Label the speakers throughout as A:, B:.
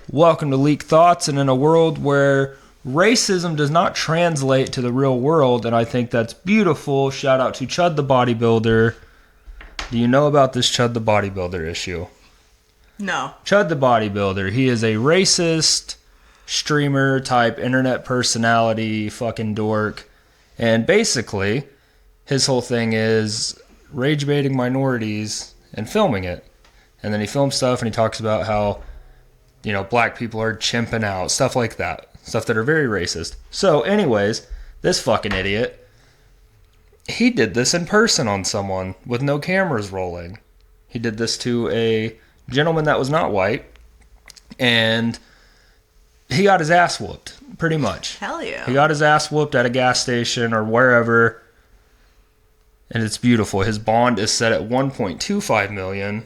A: Welcome to Leak Thoughts, and in a world where racism does not translate to the real world, and I think that's beautiful. Shout out to Chud the Bodybuilder. Do you know about this Chud the Bodybuilder issue?
B: No.
A: Chud the Bodybuilder, he is a racist streamer type internet personality fucking dork, and basically his whole thing is rage baiting minorities and filming it. And then he films stuff and he talks about how, you know, black people are chimping out, stuff like that. Stuff that are very racist. So, anyways, this fucking idiot, he did this in person on someone with no cameras rolling. He did this to a gentleman that was not white, and he got his ass whooped, pretty much.
B: Hell yeah.
A: He got his ass whooped at a gas station or wherever, and it's beautiful. His bond is set at $1.25 million,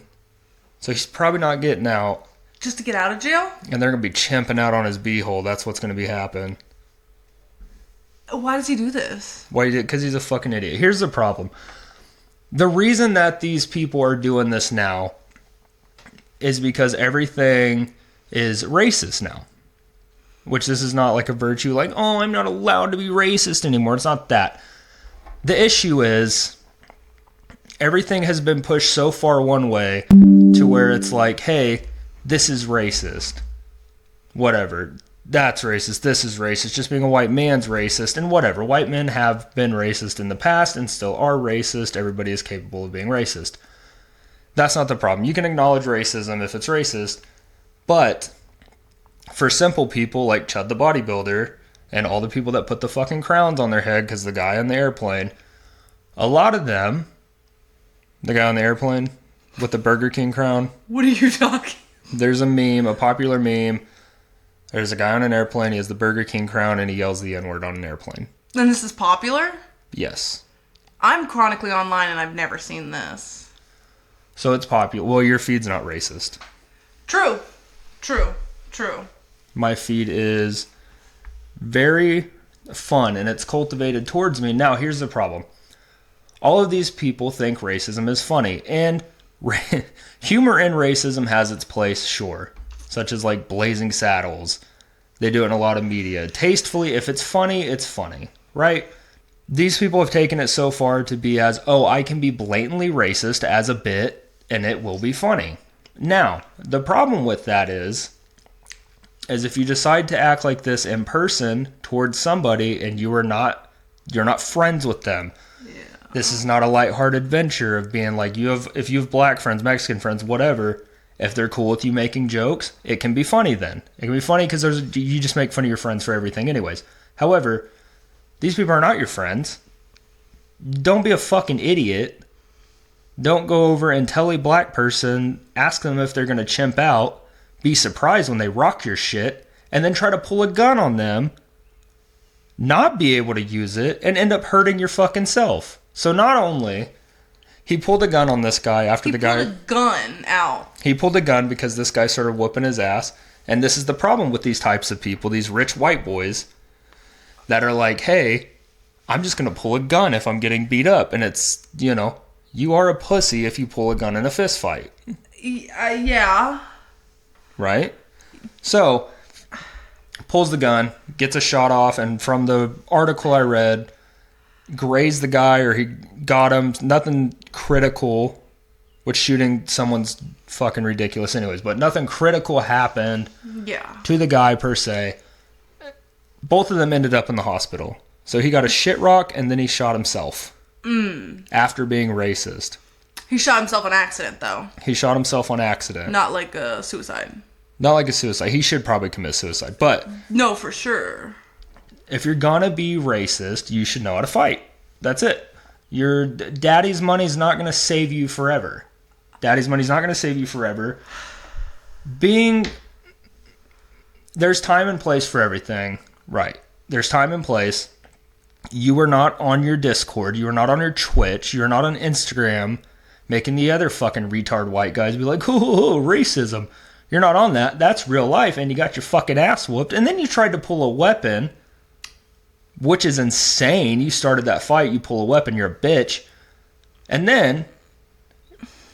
A: so he's probably not getting out.
B: Just to get out of jail?
A: And they're going to be chimping out on his beehole. That's what's going to be happening.
B: Why does he do this?
A: Why? Because he's a fucking idiot. Here's the problem. The reason that these people are doing this now is because everything is racist now. Which this is not like a virtue like, oh, I'm not allowed to be racist anymore. It's not that. The issue is everything has been pushed so far one way to where it's like, hey, this is racist. Whatever. That's racist. This is racist. Just being a white man's racist. And whatever. White men have been racist in the past and still are racist. Everybody is capable of being racist. That's not the problem. You can acknowledge racism if it's racist. But for simple people like Chud the Bodybuilder and all the people that put the fucking crowns on their head because the guy on the airplane, a lot of them, the guy on the airplane with the Burger King crown.
B: What are you talking?
A: There's a meme, a popular meme. There's a guy on an airplane. He has the Burger King crown and he yells the N-word on an airplane.
B: And this is popular?
A: Yes.
B: I'm chronically online and I've never seen this.
A: So it's popular. Well, your feed's not racist.
B: True.
A: My feed is very fun and it's cultivated towards me. Now, here's the problem. All of these people think racism is funny, and humor in racism has its place, sure. Such as like Blazing Saddles. They do it in a lot of media. Tastefully, if it's funny, it's funny, right? These people have taken it so far to be as, oh, I can be blatantly racist as a bit, and it will be funny. Now, the problem with that is if you decide to act like this in person towards somebody and you're not friends with them. This is not a lighthearted venture of being like, if you have black friends, Mexican friends, whatever, if they're cool with you making jokes, it can be funny then. It can be funny because you just make fun of your friends for everything anyways. However, these people are not your friends. Don't be a fucking idiot. Don't go over and tell a black person, ask them if they're going to chimp out, be surprised when they rock your shit, and then try to pull a gun on them, not be able to use it, and end up hurting your fucking self. So not only he pulled a gun on this guy after the guy...
B: He pulled a gun out.
A: He pulled a gun because this guy started whooping his ass. And this is the problem with these types of people, these rich white boys that are like, hey, I'm just going to pull a gun if I'm getting beat up. And it's, you know, you are a pussy if you pull a gun in a fist fight.
B: Yeah.
A: Right? So, pulls the gun, gets a shot off, and from the article I read, grazed the guy or he got him. Nothing critical, which shooting someone's fucking ridiculous anyways, but nothing critical happened to the guy per se. Both of them ended up in the hospital. So he got a shit rock and then he shot himself after being racist.
B: He shot himself on accident, though.
A: He shot himself on accident.
B: Not like a suicide.
A: Not like a suicide. He should probably commit suicide, but...
B: No, for sure.
A: If you're gonna be racist, you should know how to fight. That's it. Your daddy's money's not gonna save you forever. Daddy's money's not gonna save you forever. There's time and place for everything. Right. There's time and place. You are not on your Discord. You are not on your Twitch. You're not on Instagram making the other fucking retard white guys be like, oh, racism. You're not on that. That's real life, and you got your fucking ass whooped. And then you tried to pull a weapon, which is insane. You started that fight, you pull a weapon, you're a bitch. And then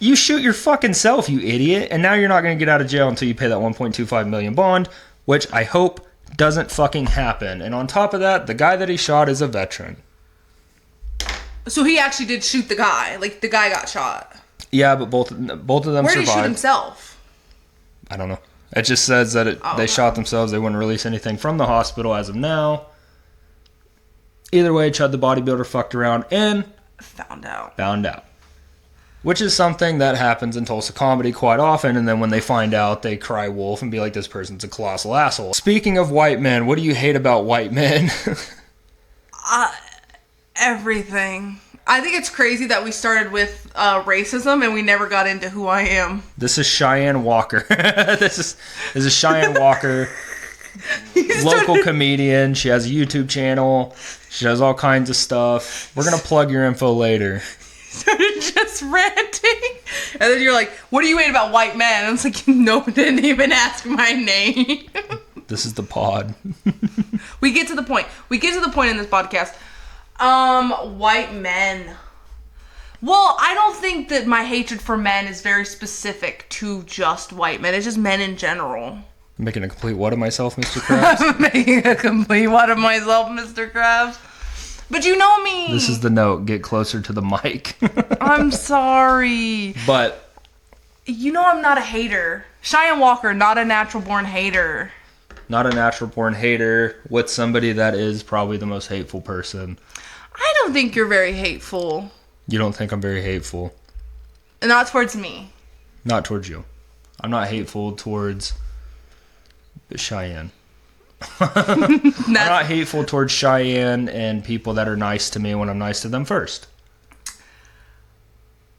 A: You shoot your fucking self, you idiot. And now you're not going to get out of jail until you pay that $1.25 million bond, which I hope doesn't fucking happen. And on top of that, the guy that he shot is a veteran.
B: So he actually did shoot the guy. Like, the guy got shot.
A: Yeah, but both of them
B: Where
A: survived.
B: did he shoot himself?
A: I don't know. It just says that they shot themselves. They wouldn't release anything from the hospital as of now. Either way, Chud the bodybuilder fucked around and
B: Found out.
A: Which is something that happens in Tulsa comedy quite often, and then when they find out, they cry wolf and be like, this person's a colossal asshole. Speaking of white men, what do you hate about white men?
B: Everything. I think it's crazy that we started with racism and we never got into who I am.
A: This is Cheyenne Walker. This is Cheyenne Walker, local comedian. She has a YouTube channel. She does all kinds of stuff. We're going to plug your info later.
B: Started just ranting. And then you're like, what do you hate about white men? And it's like, no, didn't even ask my name.
A: This is the pod.
B: We get to the point. We get to the point in this podcast. White men. Well, I don't think that my hatred for men is very specific to just white men. It's just men in general.
A: I'm making a complete what of myself, Mr. Krabs?
B: I'm making a complete what of myself, Mr. Krabs. But you know me.
A: This is the note. Get closer to the mic.
B: I'm sorry.
A: But
B: you know I'm not a hater. Cheyenne Walker, not a natural born hater.
A: Not a natural born hater with somebody that is probably the most hateful person.
B: I don't think you're very hateful.
A: You don't think I'm very hateful?
B: Not towards me.
A: Not towards you. I'm not hateful towards Cheyenne. I'm not hateful towards Cheyenne and people that are nice to me when I'm nice to them first.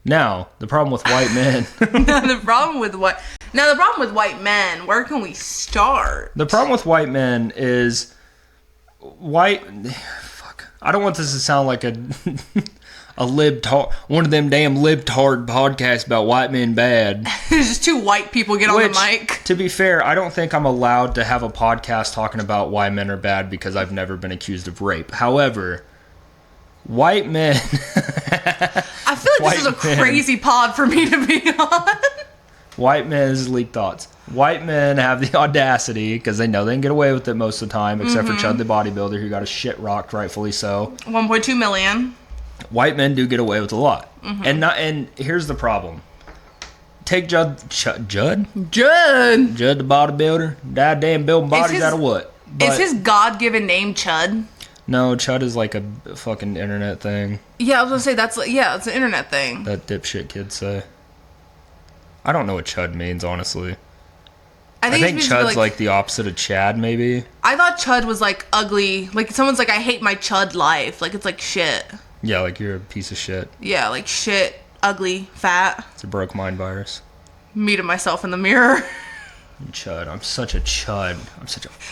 A: Now, the problem with white men...
B: the problem with white men, where can we start?
A: The problem with white men is... Fuck. I don't want this to sound like a libtard... One of them damn libtard podcasts about white men bad.
B: Just two white people get on the mic.
A: To be fair, I don't think I'm allowed to have a podcast talking about why men are bad because I've never been accused of rape. However, white men...
B: I feel like this is a crazy pod for me to be on.
A: White men, this is leaked thoughts. White men have the audacity, because they know they can get away with it most of the time, except for Chud the bodybuilder, who got his shit rocked, rightfully so.
B: 1.2 million.
A: White men do get away with a lot. And here's the problem. Take Judd the bodybuilder. Goddamn building bodies out of what?
B: Is his God-given name Chud?
A: No, Chud is like a fucking internet thing.
B: Yeah, I was gonna say it's an internet thing.
A: That dipshit kids say. I don't know what Chud means, honestly. I think Chud's like the opposite of Chad, maybe.
B: I thought Chud was like ugly. Like someone's like, I hate my Chud life. Like it's like shit.
A: Yeah, like you're a piece of shit.
B: Yeah, like shit, ugly, fat.
A: It's a broke mind virus.
B: Me to myself in the mirror.
A: Chud. I'm such a Chud.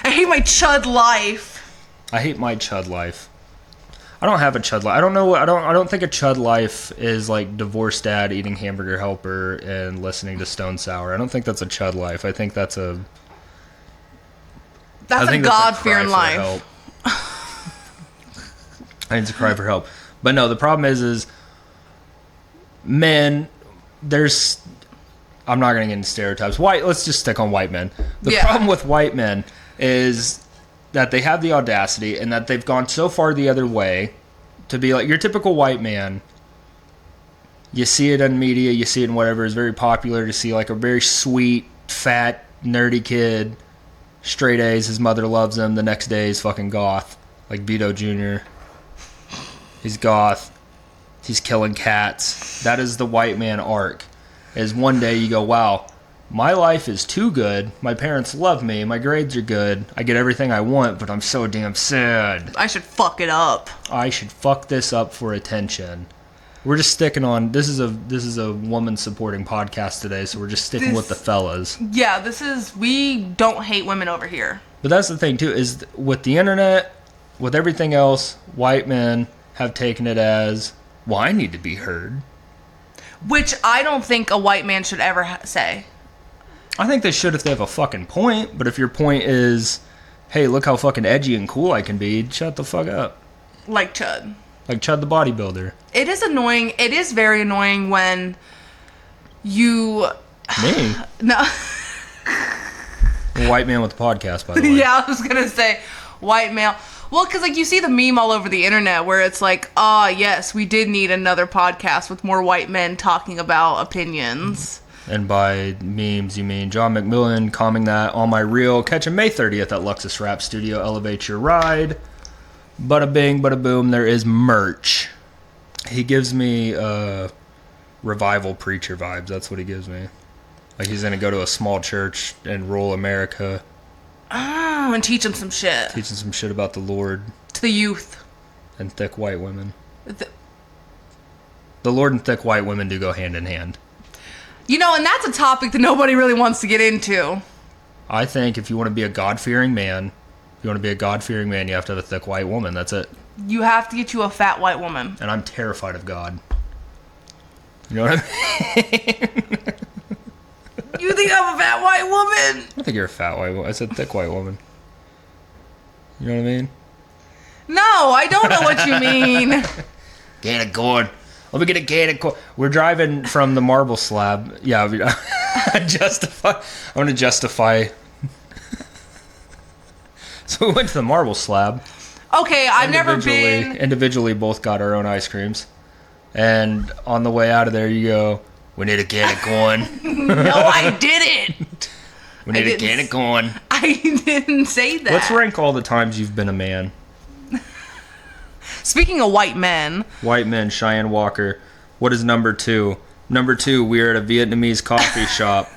B: I hate my Chud life.
A: I hate my Chud life. I don't have a Chud life. I don't know. I don't think a Chud life is like divorced dad eating Hamburger Helper and listening to Stone Sour. I don't think that's a Chud life. I think that's a God-fearing life. I need to cry for help. But no, the problem is men. I'm not going to get into stereotypes. Let's just stick on white men. The problem with white men is that they have the audacity and that they've gone so far the other way to be like your typical white man. You see it in media, you see it in whatever is very popular to see like a very sweet, fat, nerdy kid, straight A's, his mother loves him, the next day he's fucking goth, like Vito Jr. He's goth, he's killing cats. That is the white man arc. Is one day you go, wow, my life is too good. My parents love me. My grades are good. I get everything I want, but I'm so damn sad.
B: I should fuck it up.
A: I should fuck this up for attention. We're just sticking on. This is a woman supporting podcast today, so we're just sticking with the fellas.
B: Yeah, we don't hate women over here.
A: But that's the thing too, is with the internet, with everything else, white men have taken it as, well, I need to be heard.
B: Which I don't think a white man should ever say.
A: I think they should if they have a fucking point, but if your point is, hey, look how fucking edgy and cool I can be, shut the fuck up.
B: Like Chud.
A: Like Chud the bodybuilder.
B: It is annoying. It is very annoying when You...
A: Me?
B: No.
A: White man with the podcast, by the way.
B: Yeah, I was going to say white male. Well, because, like, you see the meme all over the internet where it's like, yes, we did need another podcast with more white men talking about opinions.
A: And by memes, you mean John McMillan calming that on my reel. Catch him May 30th at Luxus Rap Studio. Elevate your ride. Bada bing, bada boom. There is merch. He gives me revival preacher vibes. That's what he gives me. Like he's going to go to a small church in rural America.
B: Oh, and teach them some shit.
A: Teaching some shit about the Lord.
B: To the youth.
A: And thick white women. The Lord and thick white women do go hand in hand.
B: You know, and that's a topic that nobody really wants to get into.
A: I think if you want to be a God-fearing man, you have to have a thick white woman. That's it.
B: You have to get you a fat white woman.
A: And I'm terrified of God. You know what I mean?
B: You think I'm a fat white woman?
A: I think you're a fat white woman. I said thick white woman. You know what I mean?
B: No, I don't know what you mean.
A: Can of corn. Let me get a can of corn. We're driving from the marble slab. Yeah, I'm going to justify. So we went to the marble slab.
B: Okay, I've never been.
A: Individually, both got our own ice creams. And on the way out of there, you go, we need a can of corn.
B: No, I didn't.
A: We need a can of corn.
B: I didn't say that.
A: Let's rank all the times you've been a man.
B: Speaking of white men.
A: White men, Cheyenne Walker. What is number 2? Number 2, we are at a Vietnamese coffee shop.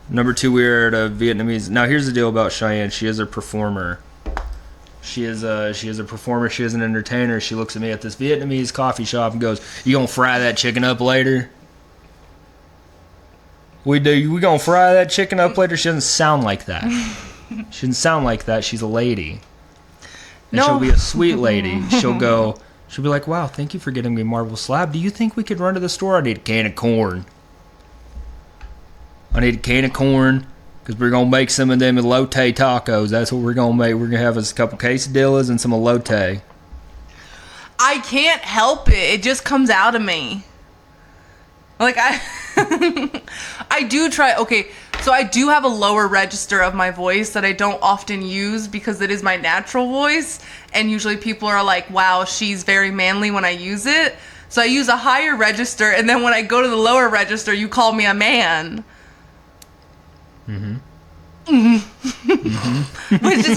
A: Number 2, we are at a Vietnamese... Now, here's the deal about Cheyenne. She is a performer. She is a performer. She is an entertainer. She looks at me at this Vietnamese coffee shop and goes, "You gonna fry that chicken up later?" We gonna fry that chicken up later? She doesn't sound like that. She doesn't sound like that. She's a lady. And
B: no.
A: She'll be a sweet lady. She'll be like, "Wow, thank you for getting me marble slab. Do you think we could run to the store? I need a can of corn. Because we're going to make some of them elote tacos. That's what we're going to make. We're going to have us a couple quesadillas and some elote."
B: I can't help it. It just comes out of me. Like, I do try. Okay, so I do have a lower register of my voice that I don't often use because it is my natural voice. And usually people are like, "Wow, she's very manly" when I use it. So I use a higher register. And then when I go to the lower register, you call me a man. Which is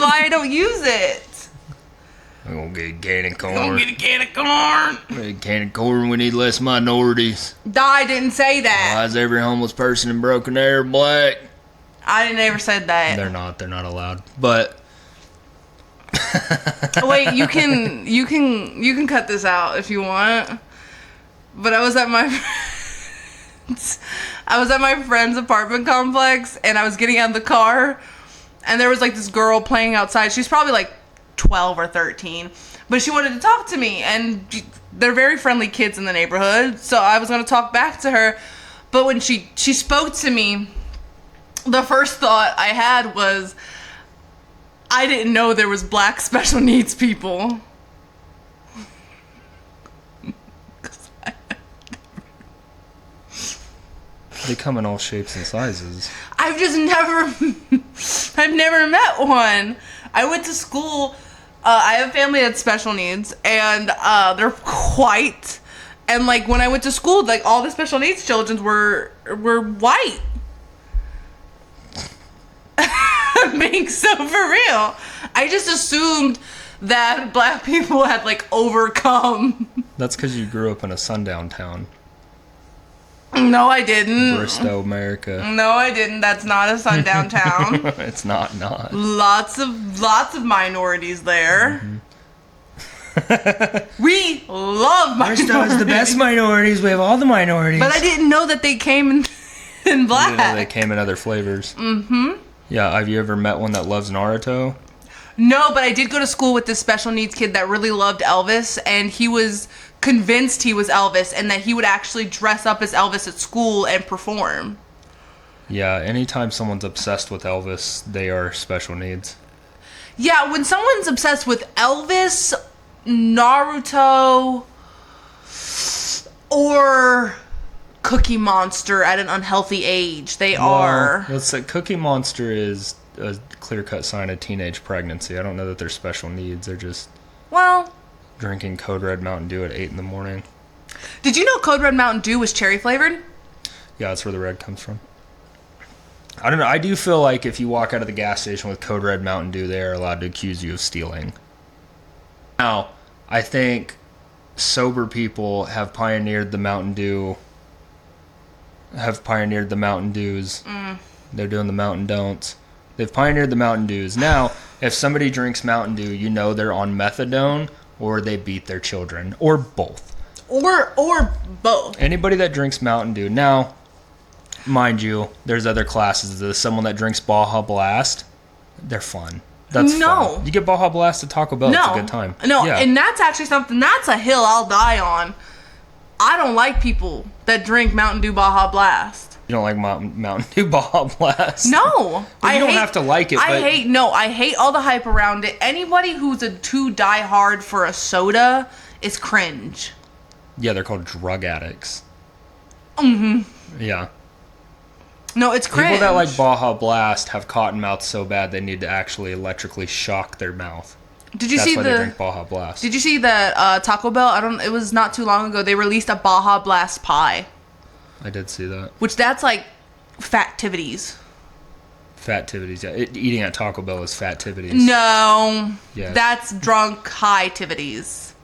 B: why I don't use it.
A: We're going to get a can of corn. A can of corn. We need less minorities.
B: I didn't say that.
A: Why is every homeless person in Broken Arrow black?
B: I never said that.
A: They're not allowed. But
B: wait, you can cut this out if you want. But I was at my friend's apartment complex, and I was getting out of the car, and there was like this girl playing outside. She's probably like 12 or 13, but she wanted to talk to me, and they're very friendly kids in the neighborhood, so I was going to talk back to her. But when she spoke to me, the first thought I had was, I didn't know there was black special needs people.
A: They come in all shapes and sizes.
B: I've never met one. I went to school. I have family that's special needs, and they're white. And like when I went to school, like all the special needs children were white. I'm being so for real. I just assumed that black people had like overcome.
A: That's because you grew up in a sundown town.
B: No, I didn't.
A: Bristow, America.
B: No, I didn't. That's not a sundown town.
A: It's not.
B: Lots of minorities there. Mm-hmm. We love minorities.
A: Bristow is the best minorities. We have all the minorities.
B: But I didn't know that they came in black.
A: You didn't know they came in other flavors. Mm-hmm. Yeah, have you ever met one that loves Naruto?
B: No, but I did go to school with this special needs kid that really loved Elvis, and he was convinced he was Elvis and that he would actually dress up as Elvis at school and perform.
A: Yeah, anytime someone's obsessed with Elvis, they are special needs.
B: Yeah, when someone's obsessed with Elvis, Naruto, or Cookie Monster at an unhealthy age. They are.
A: Let's say Cookie Monster is a clear-cut sign of teenage pregnancy. I don't know that they're special needs. They're just drinking Code Red Mountain Dew at 8 in the morning.
B: Did you know Code Red Mountain Dew was cherry flavored?
A: Yeah, that's where the red comes from. I don't know. I do feel like if you walk out of the gas station with Code Red Mountain Dew, they are allowed to accuse you of stealing. Now, I think sober people have pioneered the Mountain Dew. Have pioneered the Mountain Dews. They're doing the Mountain Don'ts. They've pioneered the Mountain Dews. Now, if somebody drinks Mountain Dew, you know they're on methadone or they beat their children. Or both.
B: Or both.
A: Anybody that drinks Mountain Dew. Now, mind you, there's other classes. There's someone that drinks Baja Blast. They're fun. That's fun. You get Baja Blast at Taco Bell. It's a good time.
B: No, and that's actually something, that's a hill I'll die on. I don't like people that drink Mountain Dew Baja Blast.
A: You don't like Mountain Dew Baja Blast?
B: No.
A: You don't have to like it.
B: I hate all the hype around it. Anybody who's too diehard for a soda is cringe.
A: Yeah, they're called drug addicts. Yeah.
B: No, it's cringe.
A: People that like Baja Blast have cotton mouth so bad they need to actually electrically shock their mouth.
B: Did you
A: That's
B: see
A: why they drink Baja Blast.
B: Did you see that Taco Bell? It was not too long ago. They released a Baja Blast pie.
A: I did see that.
B: Which that's like fattivities.
A: Fattivities, yeah. Eating at Taco Bell is fattivities.
B: No.
A: Yeah.
B: That's drunk high-tivities.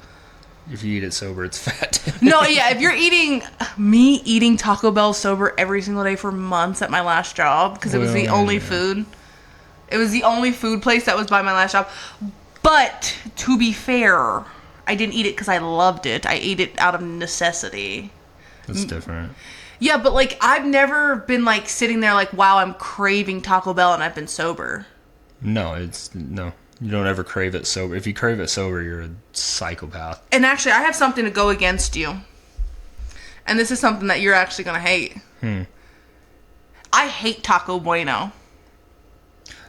A: If you eat it sober, it's fattivities.
B: No, yeah. If you're eating Taco Bell sober every single day for months at my last job, because it was the only food. It was the only food place that was by my last job. But, to be fair, I didn't eat it because I loved it. I ate it out of necessity.
A: That's different.
B: Yeah, but, like, I've never been, like, sitting there like, wow, I'm craving Taco Bell and I've been sober.
A: No. You don't ever crave it sober. If you crave it sober, you're a psychopath.
B: And actually, I have something to go against you. And this is something that you're actually going to hate. I hate Taco Bueno.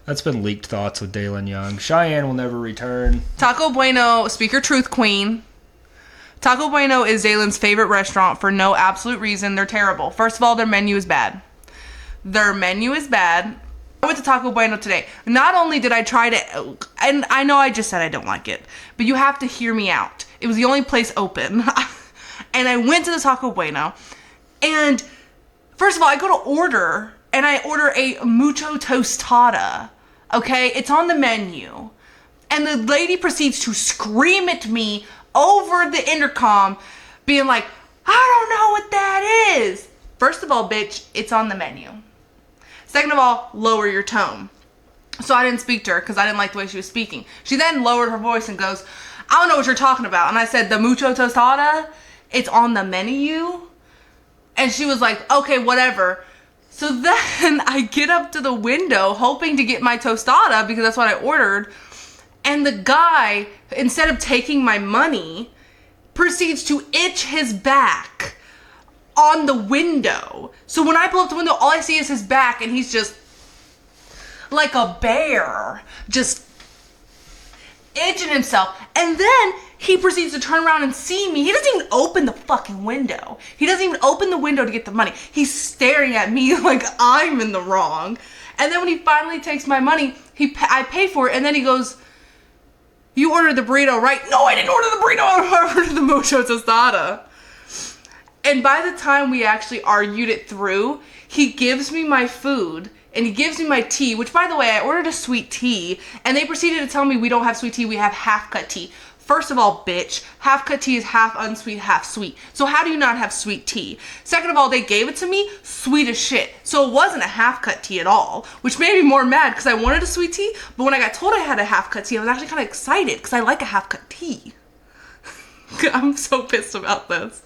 A: That's been leaked thoughts with Dalen Young. Cheyenne will never return.
B: Taco Bueno, speak your truth, queen. Taco Bueno is Dalen's favorite restaurant for no absolute reason. They're terrible. First of all, their menu is bad. I went to Taco Bueno today. Not only did I try to, and I know I just said I don't like it, but you have to hear me out. It was the only place open. And I went to the Taco Bueno, and first of all, I go to order, and I order a mucho tostada. Okay? It's on the menu. And the lady proceeds to scream at me over the intercom, being like, I don't know what that is. First of all, bitch, it's on the menu. Second of all, lower your tone. So I didn't speak to her because I didn't like the way she was speaking. She then lowered her voice and goes, I don't know what you're talking about. And I said, the mucho tostada, it's on the menu. And she was like, okay, whatever. So then I get up to the window hoping to get my tostada because that's what I ordered. And the guy, instead of taking my money, proceeds to itch his back on the window. So when I pull up the window, all I see is his back, and he's just like a bear, just itching himself. And then he proceeds to turn around and see me. He doesn't even open the fucking window. He doesn't even open the window to get the money. He's staring at me like I'm in the wrong. And then when he finally takes my money, I pay for it, and then he goes, you ordered the burrito, right? No, I didn't order the burrito. I ordered the mucho tostada. And by the time we actually argued it through, he gives me my food and he gives me my tea, which, by the way, I ordered a sweet tea, and they proceeded to tell me we don't have sweet tea, we have half-cut tea. First of all, bitch, half-cut tea is half unsweet, half sweet. So how do you not have sweet tea? Second of all, they gave it to me sweet as shit. So it wasn't a half-cut tea at all, which made me more mad because I wanted a sweet tea, but when I got told I had a half-cut tea, I was actually kind of excited because I like a half-cut tea. I'm so pissed about this.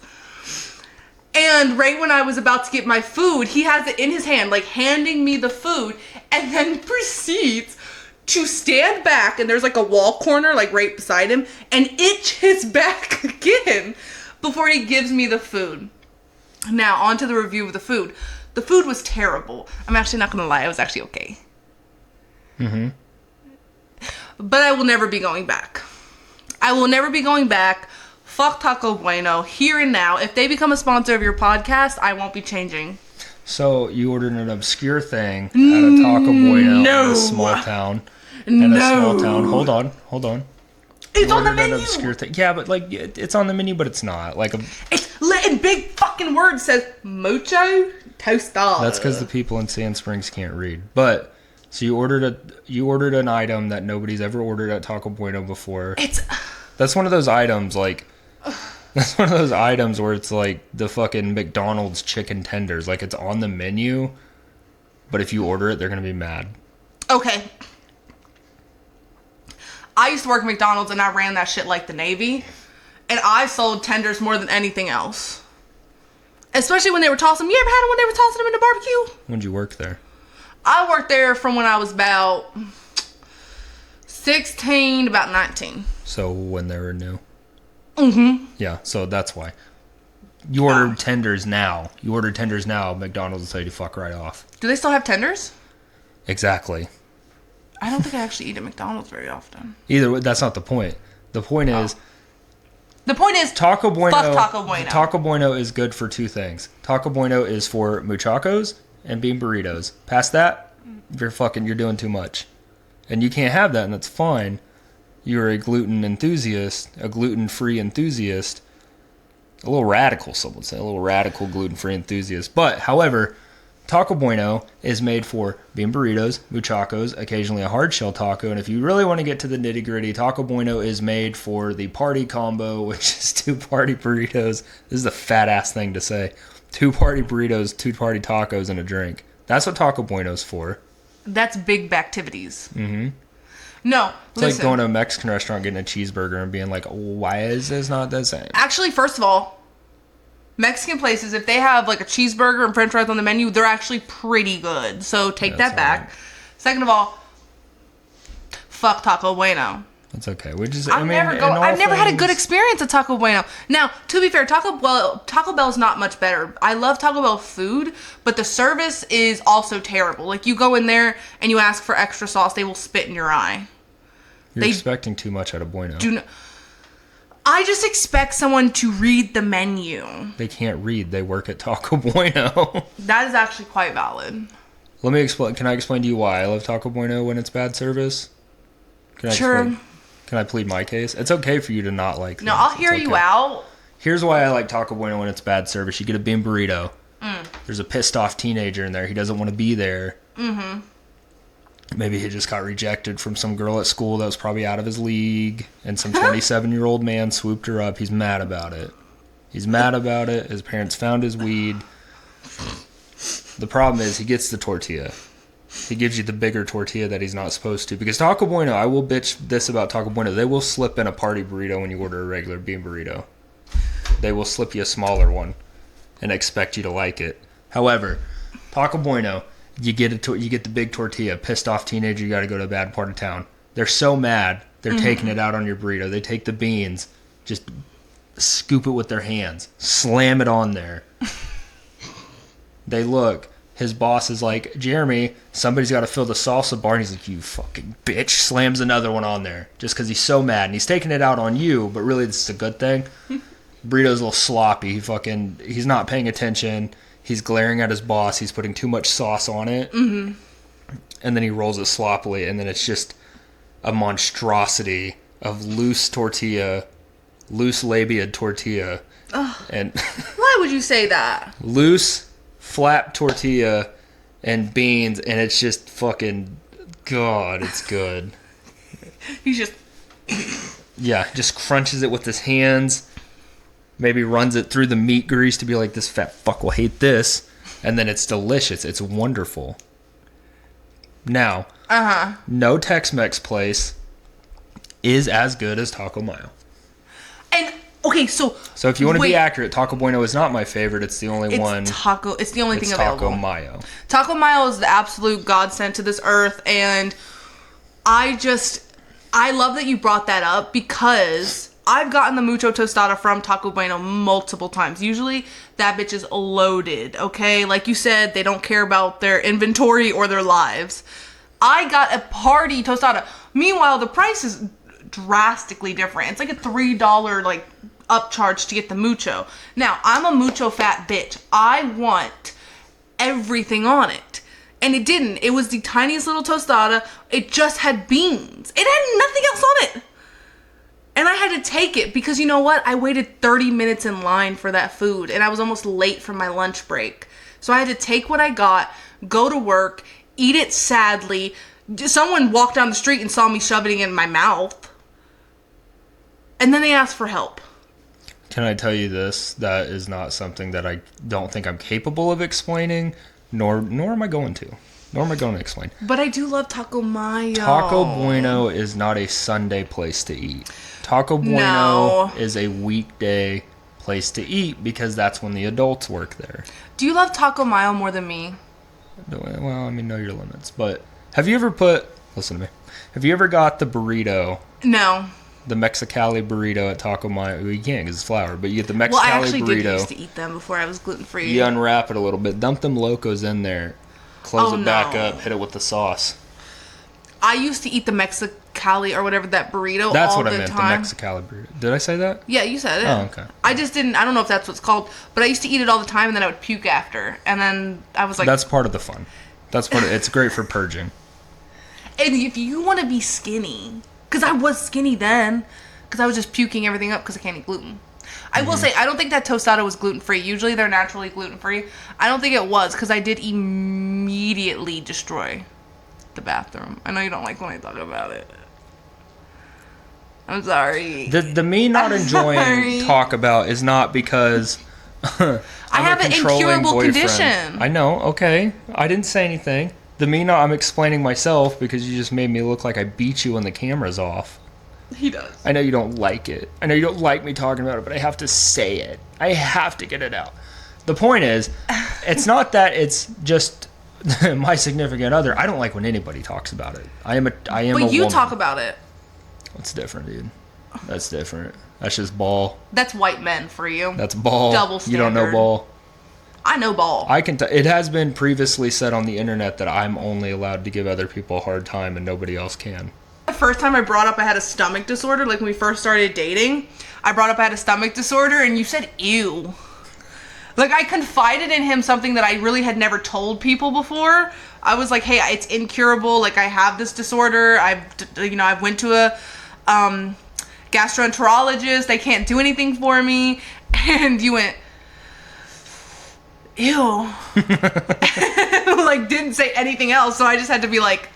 B: And right when I was about to get my food, he has it in his hand, like handing me the food, and then proceeds to stand back, and there's like a wall corner, like right beside him, and itch his back again before he gives me the food. Now, on to the review of the food. The food was terrible. I'm actually not gonna lie, it was actually okay. But I will never be going back. I will never be going back fuck Taco Bueno here and now. If they become a sponsor of your podcast, I won't be changing.
A: So you ordered an obscure thing at a Taco Bueno in a small town. Hold on.
B: It's on the menu.
A: An obscure thing. Yeah, but like it's on the menu, but it's not. Like
B: it's in big fucking words says mucho tostada.
A: That's because the people in Sand Springs can't read. But so you ordered an item that nobody's ever ordered at Taco Bueno before. That's one of those items That's one of those items where it's like the fucking McDonald's chicken tenders. Like it's on the menu, but if you order it, they're gonna be mad.
B: Okay. I used to work at McDonald's and I ran that shit like the Navy. And I sold tenders more than anything else. Especially when they were tossing them. You ever had them when they were tossing them in the barbecue?
A: When'd you work there?
B: I worked there from when I was about 16 to about 19.
A: So when they were new?
B: Mm-hmm.
A: Yeah, so that's why. You ordered tenders now. McDonald's will tell you to fuck right off.
B: Do they still have tenders?
A: Exactly.
B: I don't think I actually eat at McDonald's very often.
A: Either way, that's not the point. The point is
B: Taco Bueno. Fuck Taco Bueno.
A: Taco Bueno is good for two things. Taco Bueno is for muchachos and bean burritos. Past that, you're doing too much. And you can't have that, and that's fine. You're a gluten enthusiast, a gluten-free enthusiast. A little radical, some would say. A little radical gluten-free enthusiast. But, however, Taco Bueno is made for bean burritos, muchachos, occasionally a hard shell taco, and if you really want to get to the nitty-gritty, Taco Bueno is made for the party combo, which is 2 party burritos. This is a fat-ass thing to say. 2 party burritos, 2 party tacos, and a drink. That's what Taco Bueno's for.
B: That's big activities.
A: Mm-hmm.
B: No,
A: it's like going to a Mexican restaurant, getting a cheeseburger, and being like, why is this not the same?
B: Actually, first of all, Mexican places, if they have like a cheeseburger and french fries on the menu, they're actually pretty good. So take that back. Right. Second of all, fuck Taco Bueno.
A: That's okay.
B: I've never had a good experience at Taco Bueno. Now, to be fair, Taco Bell's not much better. I love Taco Bell food, but the service is also terrible. Like, you go in there and you ask for extra sauce, they will spit in your eye.
A: You're expecting too much out of Bueno.
B: I just expect someone to read the menu.
A: They can't read. They work at Taco Bueno.
B: That is actually quite valid.
A: Let me explain. Can I explain to you why I love Taco Bueno when it's bad service?
B: Sure.
A: Can I plead my case? It's okay for you to not like things.
B: No, I'll hear you out.
A: Here's why I like Taco Bueno when it's bad service. You get a bean burrito. There's a pissed off teenager in there. He doesn't want to be there. Mm-hmm. Maybe he just got rejected from some girl at school that was probably out of his league, and some 27-year-old man swooped her up. He's mad about it. His parents found his weed. The problem is he gets the tortilla. He gives you the bigger tortilla that he's not supposed to. Because Taco Bueno, I will bitch this about Taco Bueno. They will slip in a party burrito when you order a regular bean burrito. They will slip you a smaller one and expect you to like it. However, Taco Bueno, you get the big tortilla. Pissed off teenager, you got to go to a bad part of town. They're so mad, they're taking it out on your burrito. They take the beans, just scoop it with their hands, slam it on there. They look. His boss is like, Jeremy, somebody's got to fill the salsa bar. And he's like, you fucking bitch. Slams another one on there just because he's so mad. And he's taking it out on you, but really this is a good thing. Burrito's a little sloppy. He's not paying attention. He's glaring at his boss. He's putting too much sauce on it. Mm-hmm. And then he rolls it sloppily. And then it's just a monstrosity of loose tortilla, loose labiaed tortilla.
B: Ugh. And why would you say that?
A: Loose flat tortilla and beans, and it's just fucking God, it's good.
B: He's just
A: just crunches it with his hands, maybe runs it through the meat grease to be like, this fat fuck will hate this, and then it's delicious. It's wonderful. Now, no Tex-Mex place is as good as Taco Mayo.
B: And okay, so
A: if you want to be accurate, Taco Bueno is not my favorite. It's the only one.
B: It's the only thing available.
A: Taco Mayo.
B: Taco Mayo is the absolute godsend to this earth, and I love that you brought that up because I've gotten the mucho tostada from Taco Bueno multiple times. Usually that bitch is loaded, okay? Like you said, they don't care about their inventory or their lives. I got a party tostada. Meanwhile, the price is drastically different. It's like a $3 upcharge to get the mucho. Now, I'm a mucho fat bitch. I want everything on it. And it didn't. It was the tiniest little tostada. It just had beans. It had nothing else on it. And I had to take it because, you know what? I waited 30 minutes in line for that food, and I was almost late for my lunch break. So I had to take what I got, go to work, eat it sadly. Someone walked down the street and saw me shoving it in my mouth. And then they asked for help.
A: Can I tell you this? That is not something that I don't think I'm capable of explaining, nor am I going to. Nor am I going to explain.
B: But I do love Taco Mayo.
A: Taco Bueno is not a Sunday place to eat. Taco Bueno is a weekday place to eat because that's when the adults work there.
B: Do you love Taco Mayo more than me?
A: Well, I mean, know your limits. But have you ever listen to me. Have you ever got the burrito?
B: No.
A: The Mexicali burrito at Taco Mayo. Well, you can't because it's flour, but you get the Mexicali burrito.
B: Well, I actually did used to eat them before I was gluten-free.
A: You unwrap it a little bit, dump them locos in there, close it back up, hit it with the sauce.
B: I used to eat the Mexicali or whatever, that burrito
A: That's
B: all
A: what I
B: the
A: meant,
B: time.
A: the Mexicali burrito. Did I say that?
B: Yeah, you said it.
A: Oh, okay.
B: I just didn't, I don't know if that's what it's called, but I used to eat it all the time and then I would puke after. And then I was like...
A: That's part of the fun. It's great for purging.
B: And if you want to be skinny, because I was skinny then, because I was just puking everything up because I can't eat gluten. I will say, I don't think that tostada was gluten-free. Usually they're naturally gluten-free. I don't think it was, because I did immediately destroy the bathroom. I know you don't like when I talk about it. I'm sorry.
A: The me not enjoying talk about is not because I
B: have an incurable condition.
A: I know, okay. I didn't say anything. I'm explaining myself because you just made me look like I beat you when the camera's off.
B: He does.
A: I know you don't like it. I know you don't like me talking about it, but I have to say it. I have to get it out. The point is, it's not that it's just my significant other. I don't like when anybody talks about it. I am a
B: But you
A: woman.
B: talk about it.
A: That's different, dude. That's different. That's just ball.
B: That's white men for you.
A: That's ball.
B: Double standard.
A: You don't know ball.
B: I know ball.
A: It has been previously said on the internet that I'm only allowed to give other people a hard time and nobody else can.
B: The first time I brought up I had a stomach disorder, like when we first started dating, I brought up I had a stomach disorder and you said, ew. Like, I confided in him something that I really had never told people before. I was like, hey, it's incurable. Like, I have this disorder. I've went to a gastroenterologist. They can't do anything for me. And you went, ew. Like, didn't say anything else. So I just had to be like,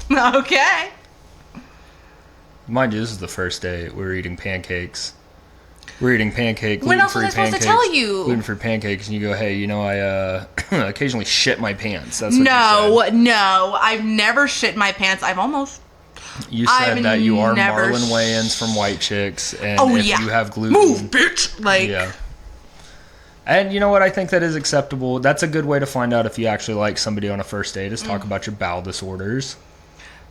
B: okay.
A: Mind you, this is the first day we were eating pancakes. We're eating pancakes.
B: When else was I supposed to tell you?
A: Gluten-free pancakes, and you go, hey, I occasionally shit my pants. That's what you said.
B: No, I've never shit my pants. I've almost.
A: You said that you are Marlon Wayans from White Chicks, and you have gluten.
B: Move, bitch! Like.
A: Yeah. And you know what? I think that is acceptable. That's a good way to find out if you actually like somebody on a first date, is talk about your bowel disorders.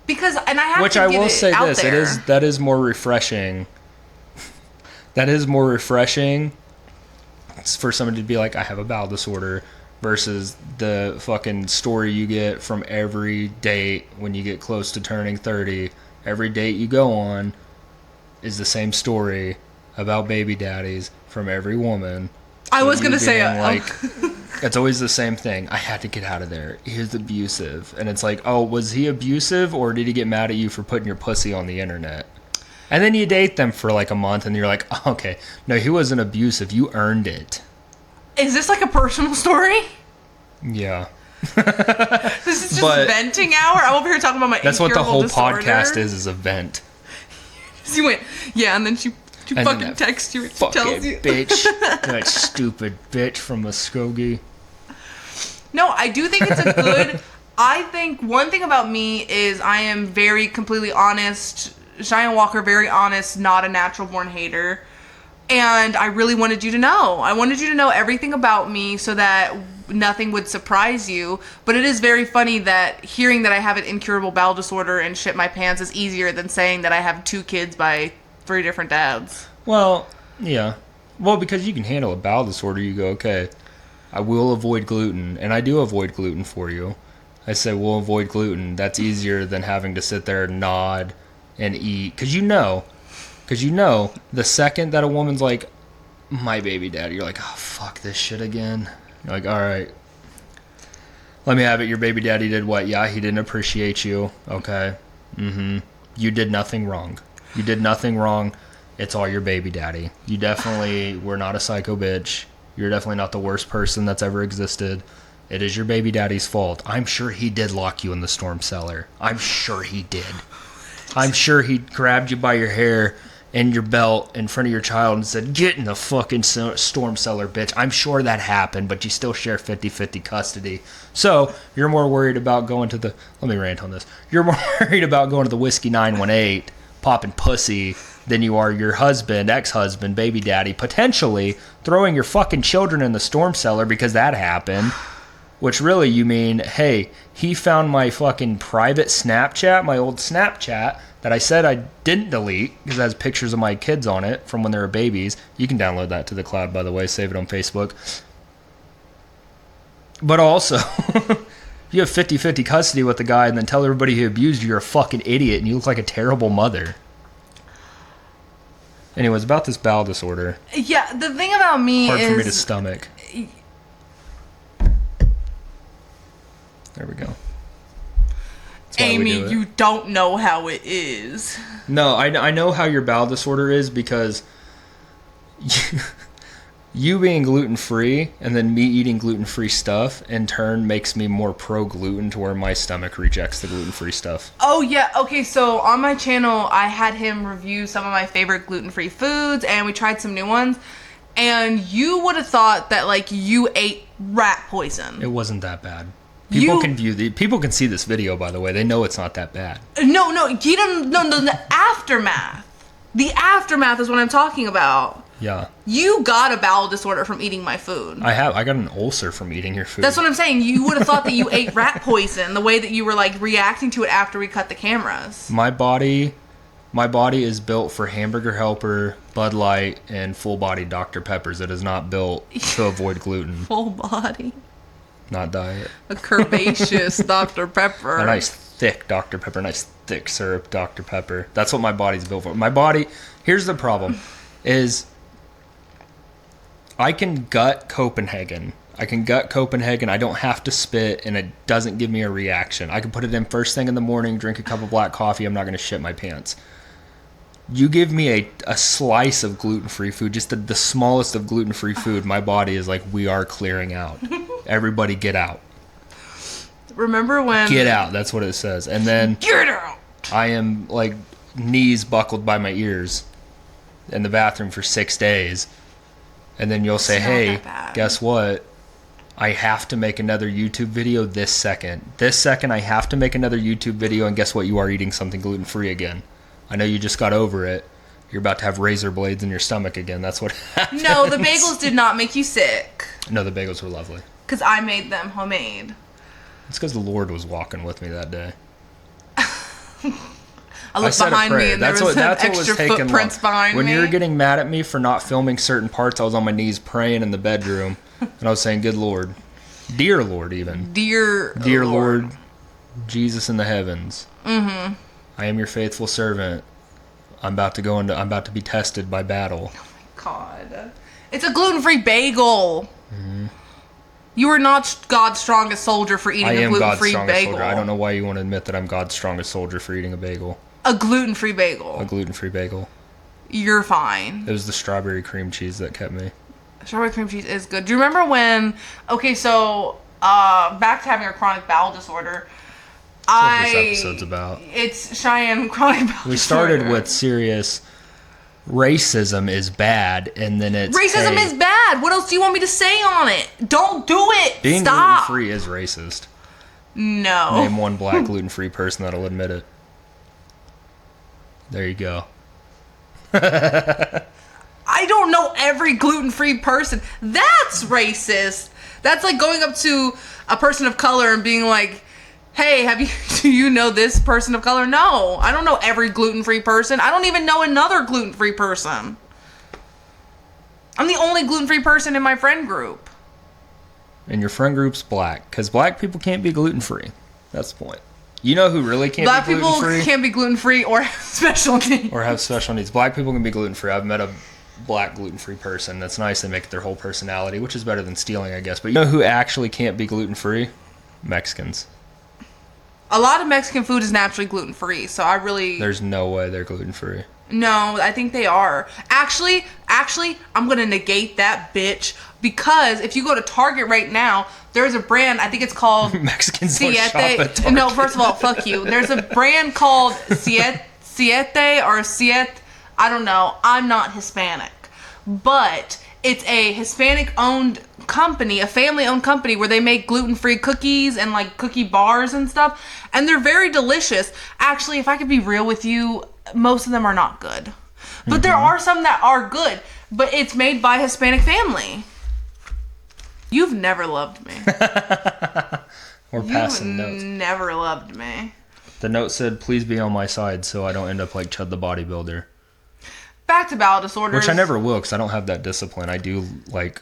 B: Because, and I have
A: Which
B: to
A: I
B: get
A: will
B: it
A: say
B: out
A: this,
B: there.
A: that is more refreshing. That is more refreshing for somebody to be like, I have a bowel disorder, versus the fucking story you get from every date when you get close to turning 30. Every date you go on is the same story about baby daddies from every woman.
B: I was going to say
A: it's always the same thing. I had to get out of there. He was abusive. And it's like, oh, was he abusive, or did he get mad at you for putting your pussy on the internet? And then you date them for like a month and you're like, oh, okay, no, he wasn't abusive. You earned it.
B: Is this like a personal story?
A: Yeah.
B: This is just venting hour? I'm over here talking about my
A: That's what the whole
B: disorder.
A: podcast is a vent.
B: So you went, yeah, and then she fucking texts you and she tells you.
A: Bitch. That stupid bitch from Muskogee.
B: No, I do think it's a good... I think one thing about me is I am very completely honest. Cheyenne Walker, very honest, not a natural born hater. And I really wanted you to know. I wanted you to know everything about me so that nothing would surprise you. But it is very funny that hearing that I have an incurable bowel disorder and shit my pants is easier than saying that I have 2 kids by 3 different dads.
A: Well, yeah. Well, because you can handle a bowel disorder, you go, okay, I will avoid gluten. And I do avoid gluten for you. I say, we'll avoid gluten. That's easier than having to sit there and nod and eat. Because Because you know, the second that a woman's like, my baby daddy, you're like, oh, fuck this shit again. You're like, all right, let me have it. Your baby daddy did what? Yeah, he didn't appreciate you. Okay. Mm-hmm. You did nothing wrong. You did nothing wrong. It's all your baby daddy. You definitely were not a psycho bitch. You're definitely not the worst person that's ever existed. It is your baby daddy's fault. I'm sure he did lock you in the storm cellar. I'm sure he did. I'm sure he grabbed you by your hair and your belt in front of your child and said, get in the fucking storm cellar, bitch. I'm sure that happened, but you still share 50-50 custody. So you're more worried about going to the... Let me rant on this. You're more worried about going to the Whiskey 918, popping pussy, than you are your husband, ex-husband, baby daddy, potentially throwing your fucking children in the storm cellar because that happened. Which really you mean, hey, he found my fucking private Snapchat, my old Snapchat, that I said I didn't delete because it has pictures of my kids on it from when they were babies. You can download that to the cloud, by the way. Save it on Facebook. But also, you have 50-50 custody with the guy and then tell everybody who abused you you're a fucking idiot and you look like a terrible mother. Anyways, about this bowel disorder.
B: Yeah, the thing about me
A: hard
B: is...
A: for me to stomach. There we go.
B: Amy, you don't know how it is.
A: No, I know how your bowel disorder is because you being gluten-free and then me eating gluten-free stuff in turn makes me more pro-gluten to where my stomach rejects the gluten-free stuff.
B: Oh, yeah. Okay, so on my channel, I had him review some of my favorite gluten-free foods, and we tried some new ones. And you would have thought that, like, you ate rat poison.
A: It wasn't that bad. People can see this video, by the way. They know it's not that bad.
B: No, you don't. No, the aftermath. The aftermath is what I'm talking about.
A: Yeah.
B: You got a bowel disorder from eating my food.
A: I got an ulcer from eating your food.
B: That's what I'm saying. You would have thought that you ate rat poison the way that you were like reacting to it after we cut the cameras.
A: My body is built for Hamburger Helper, Bud Light, and full-body Dr. Peppers. It is not built to avoid gluten.
B: Full body.
A: Not diet.
B: A curvaceous Dr. Pepper.
A: A nice thick Dr. Pepper, nice thick syrup Dr. Pepper. That's what my body's built for. My body, here's the problem, is I can gut Copenhagen. I don't have to spit, and it doesn't give me a reaction. I can put it in first thing in the morning, drink a cup of black coffee, I'm not going to shit my pants. You give me a slice of gluten-free food, just the smallest of gluten-free food, my body is like, we are clearing out. Everybody get out.
B: Remember when...
A: Get out, that's what it says. And then...
B: Get out!
A: I am, like, knees buckled by my ears in the bathroom for 6 days. And then you'll say, hey, guess what? I have to make another YouTube video this second. This second, I have to make another YouTube video, and guess what? You are eating something gluten-free again. I know you just got over it. You're about to have razor blades in your stomach again. That's what happens.
B: No, the bagels did not make you sick.
A: No, the bagels were lovely.
B: Because I made them homemade.
A: It's because the Lord was walking with me that day.
B: I looked behind me and there was some extra footprints behind me.
A: When you were getting mad at me for not filming certain parts, I was on my knees praying in the bedroom. And I was saying, good Lord. Dear Lord, even.
B: Dear
A: Lord, Jesus in the heavens.
B: Mm-hmm.
A: I am your faithful servant. I'm about to be tested by battle.
B: Oh my God. It's a gluten-free bagel. Mm-hmm. You are not God's strongest soldier for eating a gluten-free bagel.
A: Soldier. I don't know why you want to admit that I'm God's strongest soldier for eating a bagel.
B: A gluten-free bagel.
A: A gluten-free bagel.
B: You're fine.
A: It was the strawberry cream cheese that kept me.
B: Strawberry cream cheese is good. Do you remember when... Okay, so... back to having a chronic bowel disorder.
A: That's what this episode's about.
B: It's Cheyenne chronic bowel disorder.
A: We started with serious... Racism is bad, and then it's...
B: Racism is bad! What else do you want me to say on it? Don't do it!
A: Being
B: Stop!
A: gluten-free is racist.
B: No.
A: Name one black gluten-free person that'll admit it. There you go.
B: I don't know every gluten-free person. That's racist. That's like going up to a person of color and being like, hey, do you know this person of color? No, I don't know every gluten-free person. I don't even know another gluten-free person. I'm the only gluten-free person in my friend group.
A: And your friend group's black, because black people can't be gluten-free. That's the point. You know who really can't
B: Black
A: be gluten-free?
B: people can't be gluten-free or have special needs.
A: Or have special needs. Black people can be gluten-free. I've met a black gluten-free person. That's nice. They make it their whole personality, which is better than stealing, I guess. But you know who actually can't be gluten-free? Mexicans.
B: A lot of Mexican food is naturally gluten-free, so I really...
A: There's no way they're gluten-free.
B: No, I think they are. Actually, I'm going to negate that bitch, because if you go to Target right now, there's a brand, I think it's called...
A: Mexicans don't shop at Target.
B: No, first of all, fuck you. There's a brand called Siete or Siete, I don't know. I'm not Hispanic. But it's a Hispanic-owned company, a family-owned company, where they make gluten-free cookies and like cookie bars and stuff, and they're very delicious. Actually, if I could be real with you, most of them are not good, but there are some that are good, but it's made by a Hispanic family. You've never loved me.
A: We're passing notes.
B: Never loved me.
A: The note said, please be on my side so I don't end up like Chud the bodybuilder.
B: Back to bowel disorders.
A: Which I never will, because I don't have that discipline. I do, like...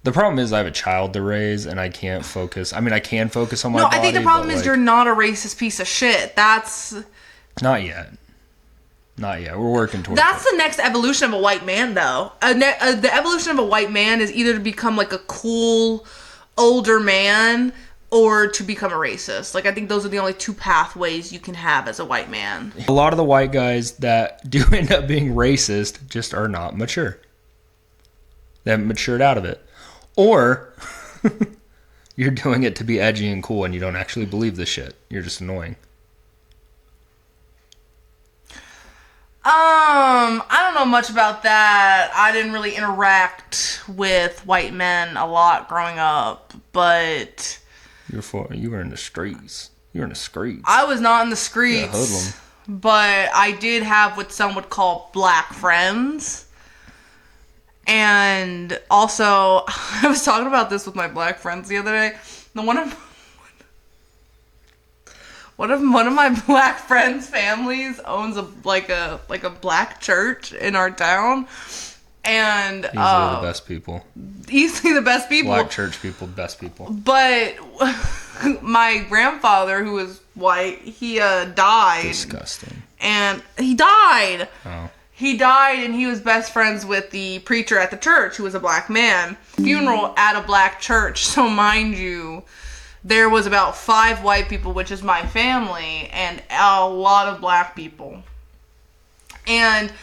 A: The problem is I have a child to raise, and I can't focus. I mean, I can focus on my body.
B: No, I think the problem is you're not a racist piece of shit. That's...
A: Not yet. Not yet. We're working towards
B: That's the next evolution of a white man, though. The evolution of a white man is either to become, like, a cool, older man, or to become a racist. Like, I think those are the only two pathways you can have as a white man.
A: A lot of the white guys that do end up being racist just are not mature. They haven't matured out of it. Or you're doing it to be edgy and cool and you don't actually believe this shit. You're just annoying.
B: I don't know much about that. I didn't really interact with white men a lot growing up, but...
A: You were in the streets. You were in the streets.
B: I was not in the streets.
A: Yeah, hoodlum.
B: But I did have what some would call black friends. And also, I was talking about this with my black friends the other day. One of my black friends' families owns a black church in our town, and
A: easily the best people.
B: Easily the best people.
A: Black church people, best people.
B: But my grandfather, who was white, he died.
A: Disgusting.
B: And he died.
A: Oh.
B: He died, and he was best friends with the preacher at the church, who was a black man. Funeral at a black church. So mind you, there was about 5 white people, which is my family, and a lot of black people. And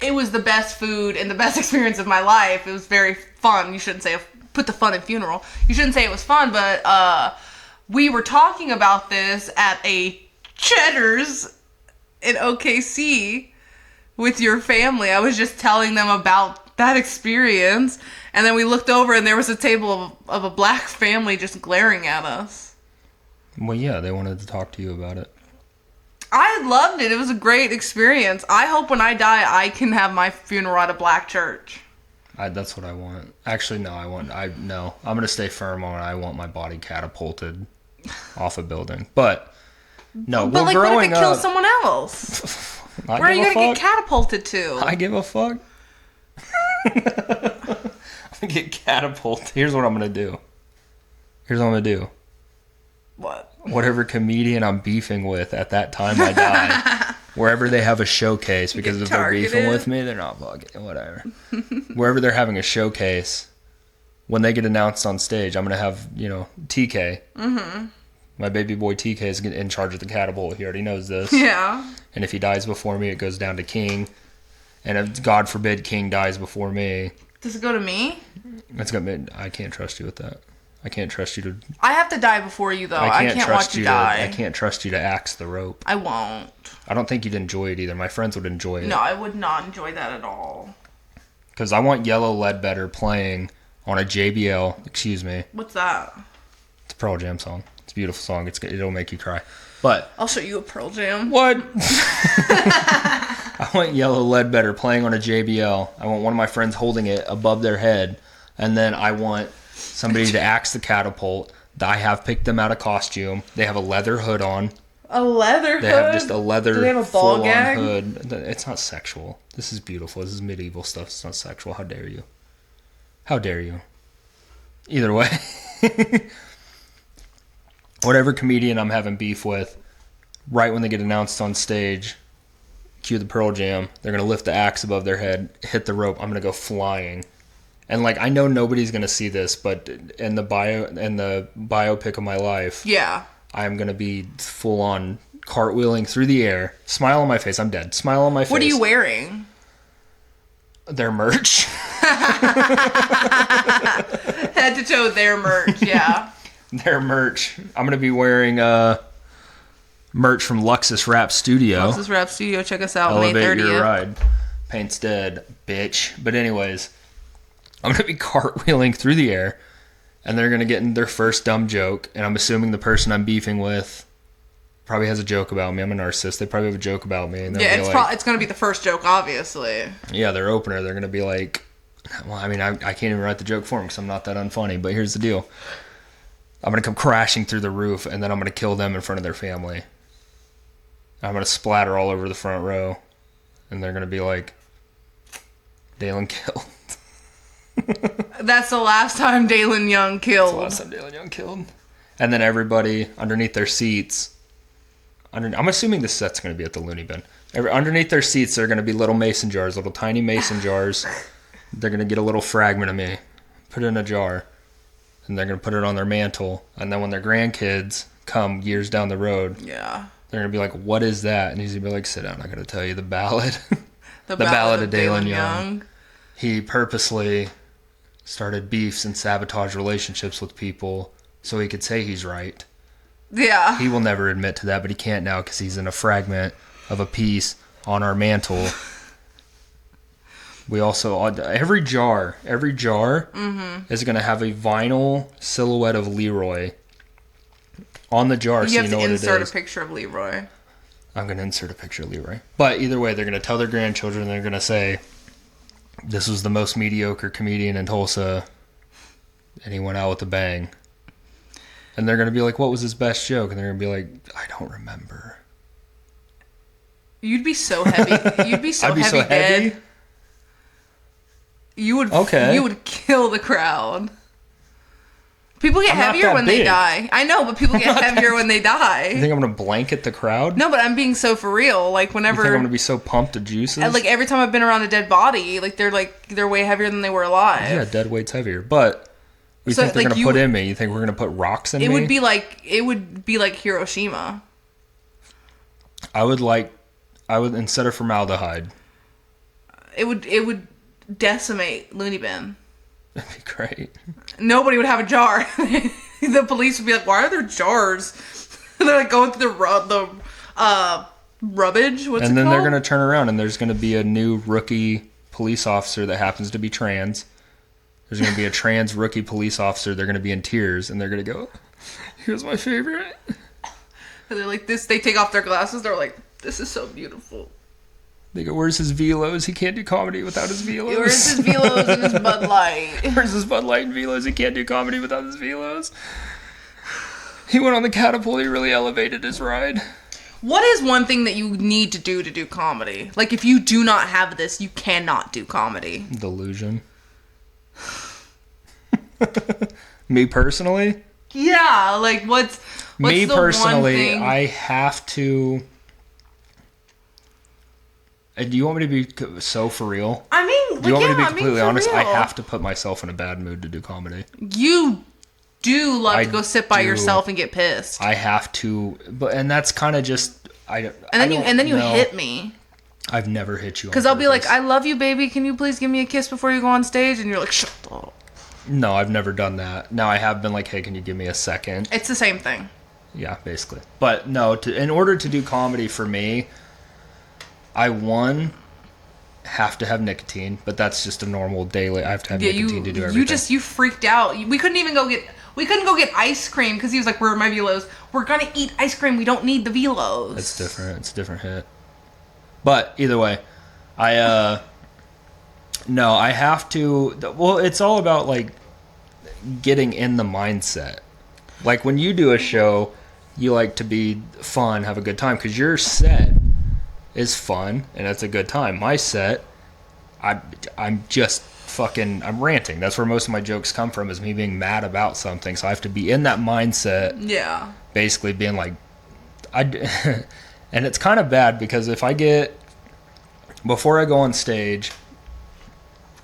B: it was the best food and the best experience of my life. It was very fun. You shouldn't say, put the fun in funeral. You shouldn't say it was fun, but we were talking about this at a Cheddar's in OKC with your family. I was just telling them about that experience, and then we looked over and there was a table of a black family just glaring at us.
A: Well, yeah, they wanted to talk to you about it.
B: I loved it. It was a great experience. I hope when I die, I can have my funeral at a black church.
A: That's what I want. Actually, no, I'm going to stay firm on it. I want my body catapulted off a building. But, no,
B: but
A: well,
B: what if
A: growing
B: it kills
A: up...
B: someone else? Where are you going to get catapulted to?
A: I give a fuck. I'm going to get catapulted. Here's what I'm going to do.
B: What?
A: Whatever comedian I'm beefing with at that time I die. Wherever they have a showcase, because if they're beefing with me, they're not fucking, whatever. Wherever they're having a showcase, when they get announced on stage, I'm going to have, TK. Mm-hmm. My baby boy TK is in charge of the catapult. He already knows this.
B: Yeah.
A: And if he dies before me, it goes down to King. And if, God forbid, King dies before me...
B: Does it go to me?
A: I can't trust you with that. I can't trust you to...
B: I have to die before you, though. I can't watch you die.
A: I can't trust you to axe the rope.
B: I won't.
A: I don't think you'd enjoy it either. My friends would enjoy it.
B: No, I would not enjoy that at all.
A: Because I want Yellow Ledbetter playing on a JBL. Excuse me.
B: What's that?
A: It's a Pearl Jam song. It's a beautiful song. It'll make you cry. But...
B: I'll show you a Pearl Jam.
A: What? I want Yellow Ledbetter playing on a JBL. I want one of my friends holding it above their head. And then I want somebody to axe the catapult. I have picked them out a costume. They have a leather hood on.
B: A leather hood?
A: They have just a leather
B: Do they have a ball
A: full-on
B: gag?
A: hood. It's not sexual. This is beautiful. This is medieval stuff. It's not sexual. How dare you? How dare you? Either way. Whatever comedian I'm having beef with, right when they get announced on stage, cue the Pearl Jam. They're going to lift the axe above their head, hit the rope. I'm going to go flying. And, like, I know nobody's going to see this, but in the biopic of my life,
B: yeah,
A: I'm going to be full on cartwheeling through the air. Smile on my face. I'm dead. Smile on my face.
B: What are you wearing?
A: Their merch.
B: Head to toe, their merch, yeah.
A: Their merch. I'm going to be wearing merch from Luxus Rap Studio.
B: Luxus Rap Studio, check us out,
A: Elevate
B: May 30th.
A: your ride. Paint's dead, bitch. But anyways, I'm going to be cartwheeling through the air, and they're going to get in their first dumb joke, and I'm assuming the person I'm beefing with probably has a joke about me. I'm a narcissist. They probably have a joke about me. And
B: yeah, it's going to be the first joke, obviously.
A: Yeah, their opener, they're going to be like, well, I mean, I can't even write the joke for them because I'm not that unfunny, but here's the deal. I'm going to come crashing through the roof, and then I'm going to kill them in front of their family. I'm going to splatter all over the front row, and they're going to be like, Dalen killed.
B: That's the last time Dalen Young killed.
A: That's the last time Dalen Young killed. And then everybody underneath their seats, I'm assuming this set's going to be at the Looney Bin. Underneath their seats, there are going to be little mason jars, little tiny mason jars. They're going to get a little fragment of me, put it in a jar, and they're going to put it on their mantle. And then when their grandkids come years down the road,
B: yeah,
A: they're going to be like, what is that? And he's going to be like, sit down, I got to tell you the ballad.
B: The ballad of Dalen Young.
A: He purposely started beefs and sabotage relationships with people so he could say he's right.
B: Yeah.
A: He will never admit to that, but he can't now because he's in a fragment of a piece on our mantle. We also, every jar
B: mm-hmm.
A: is going to have a vinyl silhouette of Leroy on the jar, so you know what it is.
B: You have to insert a picture of Leroy.
A: I'm going to insert a picture of Leroy. But either way, they're going to tell their grandchildren, they're going to say, this was the most mediocre comedian in Tulsa, and he went out with a bang. And they're going to be like, what was his best joke? And they're going to be like, I don't remember.
B: You'd be so heavy. You'd be so
A: I'd be
B: heavy,
A: so heavy?
B: dead. You would kill the crowd. People get heavier when they die. I know, but people get heavier when they die.
A: You think I'm going to blanket the crowd?
B: No, but I'm being so for real. Like whenever
A: you think I'm going to be so pumped to juices?
B: Like every time I've been around a dead body, they're way heavier than they were alive.
A: Yeah, dead weight's heviver. But you think they're going to put in me? You think we're going to put rocks in me?
B: It would be like Hiroshima.
A: I would instead of formaldehyde.
B: It would decimate Looney Bin.
A: That'd be great.
B: Nobody would have a jar. The police would be like, "Why are there jars?" And they're like going through the rubbish.
A: And then they're gonna turn around and there's gonna be a new rookie police officer that happens to be trans. There's gonna be a trans rookie police officer. They're gonna be in tears and they're gonna go, "He was my favorite."
B: And they're like this. They take off their glasses. They're like, "This is so beautiful."
A: They go, where's his velos? He can't do comedy without his velos.
B: Where's his velos and his Bud Light?
A: Where's his Bud Light and velos? He can't do comedy without his velos. He went on the catapult. He really elevated his ride.
B: What is one thing that you need to do comedy? Like, if you do not have this, you cannot do comedy.
A: Delusion. Me personally?
B: Yeah, like, what's
A: me
B: the
A: personally,
B: one thing?
A: I have to... Do you want me to be so for real?
B: I mean,
A: do you want me to be completely honest?
B: real.
A: I have to put myself in a bad mood to do comedy.
B: You do love to go sit by yourself and get pissed.
A: I have to, and that's kind of just
B: And then you hit me.
A: I've never hit you.
B: Because I'll be like, "I love you, baby. Can you please give me a kiss before you go on stage?" And you're like, "Shut up."
A: No, I've never done that. Now I have been like, "Hey, can you give me a second?"
B: It's the same thing.
A: Yeah, basically. But no, in order to do comedy for me, I have to have nicotine, but that's just a normal daily. I have to have nicotine to do everything.
B: You freaked out. We couldn't go get ice cream because he was like, "Where are my velos? We're gonna eat ice cream. We don't need the velos."
A: It's different. It's a different hit. But either way, I have to. Well, it's all about like getting in the mindset. Like when you do a show, you like to be fun, have a good time because your set is fun and it's a good time. My set, I'm just fucking, I'm ranting. That's where most of my jokes come from, is me being mad about something. So I have to be in that mindset.
B: Yeah.
A: Basically being like, and it's kind of bad because before I go on stage,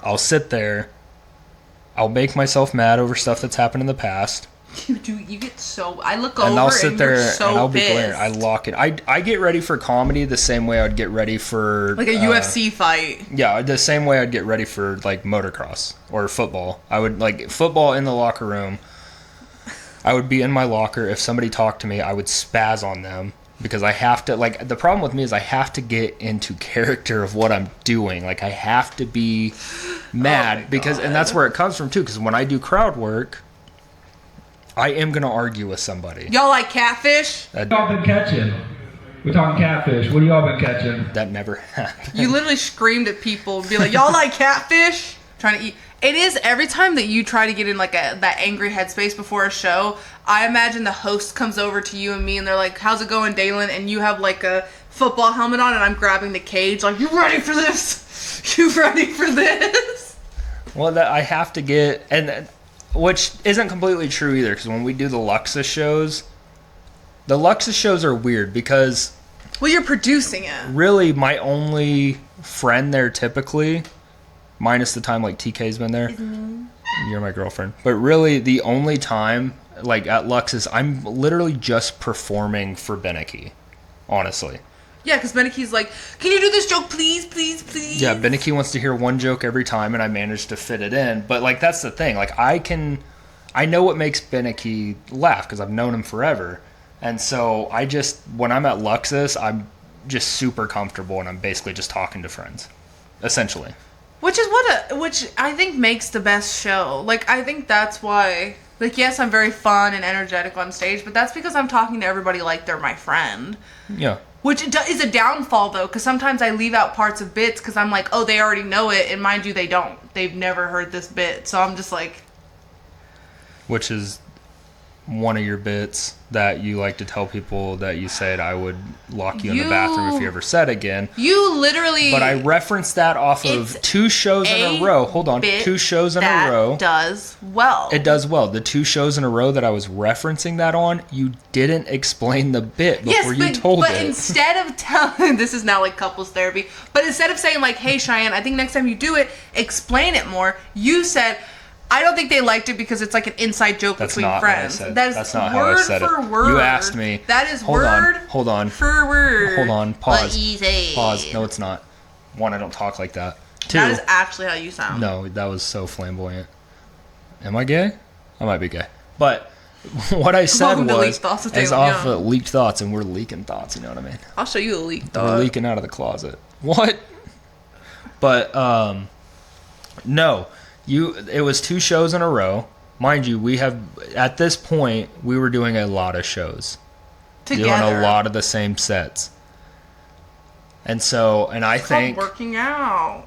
A: I'll sit there, I'll make myself mad over stuff that's happened in the past.
B: You do. You get so. I look
A: And
B: over
A: I'll sit
B: and
A: there
B: you're so
A: and I'll be
B: pissed.
A: glaring. I lock it. I get ready for comedy the same way I'd get ready for
B: Like a UFC fight.
A: Yeah, the same way I'd get ready for like motocross or football. I would like football in the locker room. I would be in my locker. If somebody talked to me, I would spaz on them because I have to. Like the problem with me is I have to get into character of what I'm doing. Like I have to be mad because, and that's where it comes from too. Because when I do crowd work, I am gonna argue with somebody.
B: Y'all like catfish?
C: What y'all been catching? We're talking catfish. What have y'all been catching?
A: That never happened.
B: You literally screamed at people and be like, y'all like catfish? Trying to eat. It is every time that you try to get in like that angry headspace before a show, I imagine the host comes over to you and me and they're like, how's it going, Dalen? And you have like a football helmet on and I'm grabbing the cage like, you ready for this? You ready for this?
A: Well, that I have to get, and which isn't completely true either, because when we do the Luxus shows are weird because...
B: Well, you're producing it.
A: Really, my only friend there typically, minus the time like TK's been there, you're my girlfriend, but really the only time like at Luxus, I'm literally just performing for Beneke, honestly.
B: Yeah, because Beneke's like, can you do this joke, please, please, please?
A: Yeah, Beneke wants to hear one joke every time, and I manage to fit it in. But, like, that's the thing. Like, I know what makes Beneke laugh, because I've known him forever. And so, when I'm at Luxus, I'm just super comfortable, and I'm basically just talking to friends, essentially.
B: Which I think makes the best show. Like, I think that's why, like, yes, I'm very fun and energetic on stage, but that's because I'm talking to everybody like they're my friend.
A: Yeah.
B: Which is a downfall, though, because sometimes I leave out parts of bits because I'm like, oh, they already know it, and mind you, they don't. They've never heard this bit, so I'm just like...
A: Which is one of your bits that you like to tell people that you said I would lock you in the bathroom if you ever said again.
B: You literally...
A: But I referenced that off of 2 shows in a row. Hold on. 2 shows in a row.
B: That does well.
A: It does well. The 2 shows in a row that I was referencing that on, you didn't explain the bit before you told it.
B: But instead of telling... This is now like couples therapy. But instead of saying like, hey, Cheyenne, I think next time you do it, explain it more, you said... I don't think they liked it because it's like an inside joke between friends.
A: That's not how I said it.
B: Word.
A: You asked me.
B: That is
A: Hold on.
B: For word.
A: Hold on. Pause.
B: What you say.
A: Pause. No, it's not. 1, I don't talk like that. 2.
B: That is actually how you sound.
A: No, that was so flamboyant. Am I gay? I might be gay. But what I said was off of leaked thoughts, and we're leaking thoughts, you know what I mean?
B: I'll show you a leaked thought.
A: We're leaking out of the closet. What? But, no. It was 2 shows in a row. Mind you, at this point, we were doing a lot of shows.
B: Together.
A: Doing a lot of the same sets. And so,
B: It's called working out.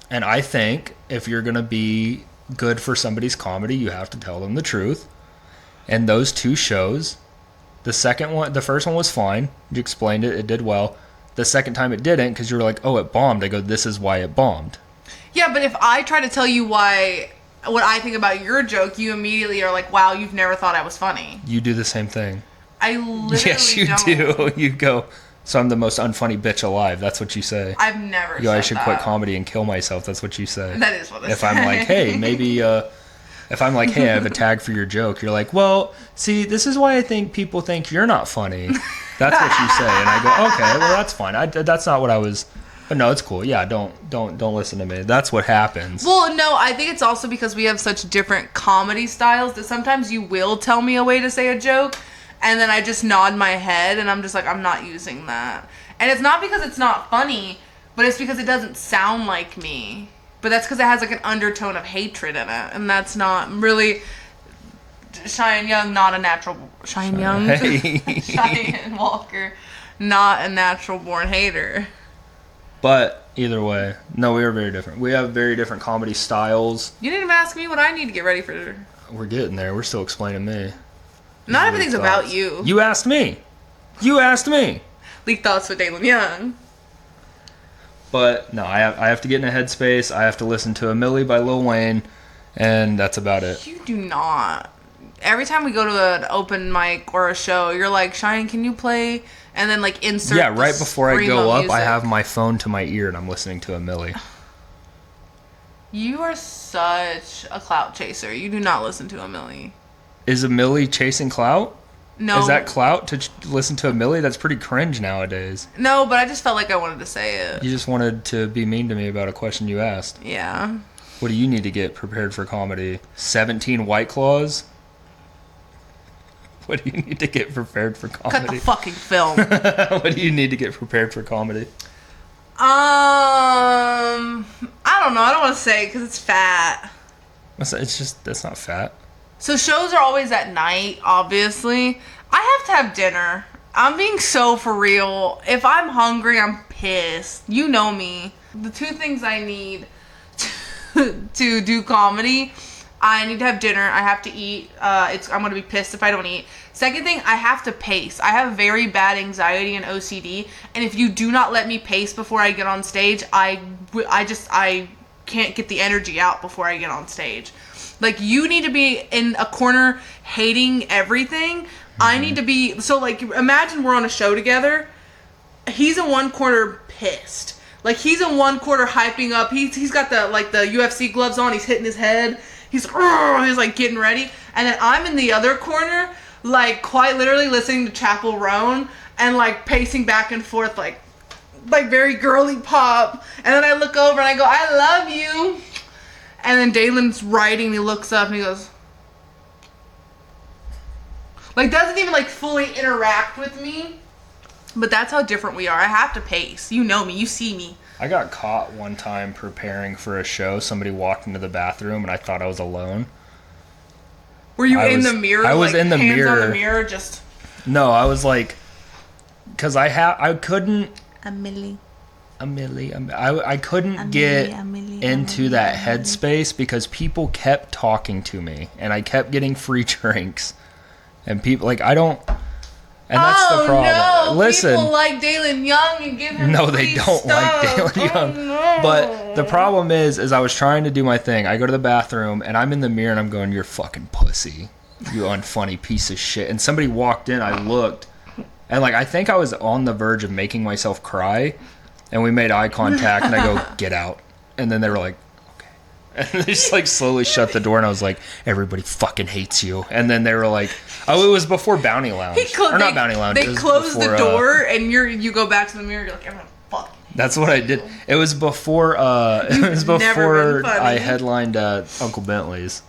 A: And I think if you're going to be good for somebody's comedy, you have to tell them the truth. And those 2 shows, the first one was fine. You explained it. It did well. The second time it didn't, because you were like, oh, it bombed. I go, this is why it bombed.
B: Yeah, but if I try to tell you what I think about your joke, you immediately are like, wow, you've never thought I was funny.
A: You do the same thing.
B: I literally
A: Yes, you
B: don't.
A: do. You go, so I'm the most unfunny bitch alive. That's what you say.
B: I've never said
A: You go, I should
B: that.
A: quit comedy and kill myself. That's what you say.
B: That is what I say.
A: If I'm like, hey, maybe... If I'm like, hey, I have a tag for your joke, you're like, well, see, this is why I think people think you're not funny. That's what you say. And I go, okay, well, that's fine. That's not what I was... But no, it's cool. Yeah, don't listen to me. That's what happens.
B: Well, no, I think it's also because we have such different comedy styles that sometimes you will tell me a way to say a joke, and then I just nod my head, and I'm just like, I'm not using that. And it's not because it's not funny, but it's because it doesn't sound like me. But that's because it has like an undertone of hatred in it, and that's not really... Cheyenne Young, not a natural... Cheyenne Young?
A: Hey.
B: Cheyenne Walker, not a natural born hater.
A: But either way, no, we are very different. We have very different comedy styles.
B: You didn't even ask me what I need to get ready for.
A: We're getting there. We're still explaining me.
B: Not everything's about you.
A: You asked me.
B: Leaked thoughts with Dalen Young.
A: But no, I have to get in a headspace. I have to listen to a Millie by Lil Wayne, and that's about it.
B: You do not. Every time we go to an open mic or a show, you're like, Cheyenne, can you play and then like insert.
A: Yeah, right before I go up,
B: music.
A: I have my phone to my ear and I'm listening to a Millie.
B: You are such a clout chaser. You do not listen to a Millie.
A: Is a Millie chasing clout?
B: No.
A: Is that clout to listen to a Millie? That's pretty cringe nowadays.
B: No, but I just felt like I wanted to say it.
A: You just wanted to be mean to me about a question you asked.
B: Yeah.
A: What do you need to get prepared for comedy? 17 White Claws? What do you need to get prepared for comedy?
B: Cut the fucking film.
A: What do you need to get prepared for comedy?
B: I don't know. I don't want to say because it's fat.
A: It's just, that's not fat.
B: So shows are always at night, obviously. I have to have dinner. I'm being so for real. If I'm hungry, I'm pissed. You know me. The two things I need to do comedy, I need to have dinner. I have to eat. I'm going to be pissed if I don't eat. Second thing, I have to pace. I have very bad anxiety and OCD. And if you do not let me pace before I get on stage, I can't get the energy out before I get on stage. Like, you need to be in a corner hating everything. I need to be... So, like, imagine we're on a show together. He's in one corner pissed. Like, he's in one corner hyping up. He's got the UFC gloves on. He's hitting his head. He's like, getting ready. And then I'm in the other corner, like, quite literally listening to Chappell Roan and, like, pacing back and forth, like very girly pop. And then I look over and I go, I love you. And then Dalen's writing and he looks up and he goes, like, doesn't even like fully interact with me. But that's how different we are. I have to pace. You know me. You see me.
A: I got caught one time preparing for a show. Somebody walked into the bathroom and I thought I was alone.
B: Were you in the mirror?
A: I was in the
B: hands
A: mirror.
B: on the mirror, just.
A: No, I was like, because I couldn't.
B: A milli.
A: I couldn't get into that headspace because people kept talking to me and I kept getting free drinks and people like I don't. And that's the problem.
B: No,
A: listen,
B: people like Dalen Young and give him
A: no,
B: free
A: they don't
B: stuff.
A: like Dalen Young.
B: No.
A: But the problem is I was trying to do my thing. I go to the bathroom and I'm in the mirror and I'm going, "You're fucking pussy, you unfunny piece of shit." And somebody walked in. I looked, and like I think I was on the verge of making myself cry. And we made eye contact, and I go, "Get out." And then they were like, "Okay." And they just like slowly shut the door, and I was like, "Everybody fucking hates you." And then they were like, "Oh, it was before Bounty Lounge, not Bounty Lounge."
B: They closed the door, and you go back to the mirror. You're like, "Everyone, fuck."
A: That's what I did. It was before. It was before I headlined Uncle Bentley's.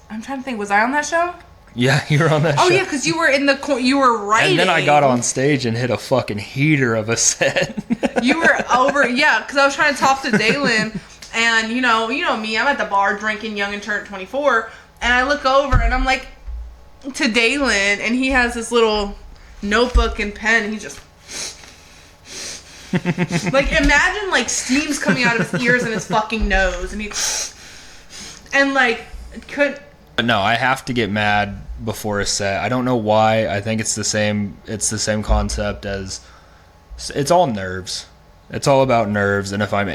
B: I'm trying to think. Was I on that show?
A: Yeah, you were on that show.
B: Oh, yeah, because you were in the you were writing.
A: And then I got on stage and hit a fucking heater of a set.
B: You were over, yeah, because I was trying to talk to Dalen, and you know me, I'm at the bar drinking Young and Turnt 24, and I look over and I'm like to Dalen, and he has this little notebook and pen, and he's just like, imagine like steam's coming out of his ears and his fucking nose, and like couldn't.
A: No, I have to get mad before a set. I don't know why. I think it's the same concept as it's all nerves. It's all about nerves, and if I'm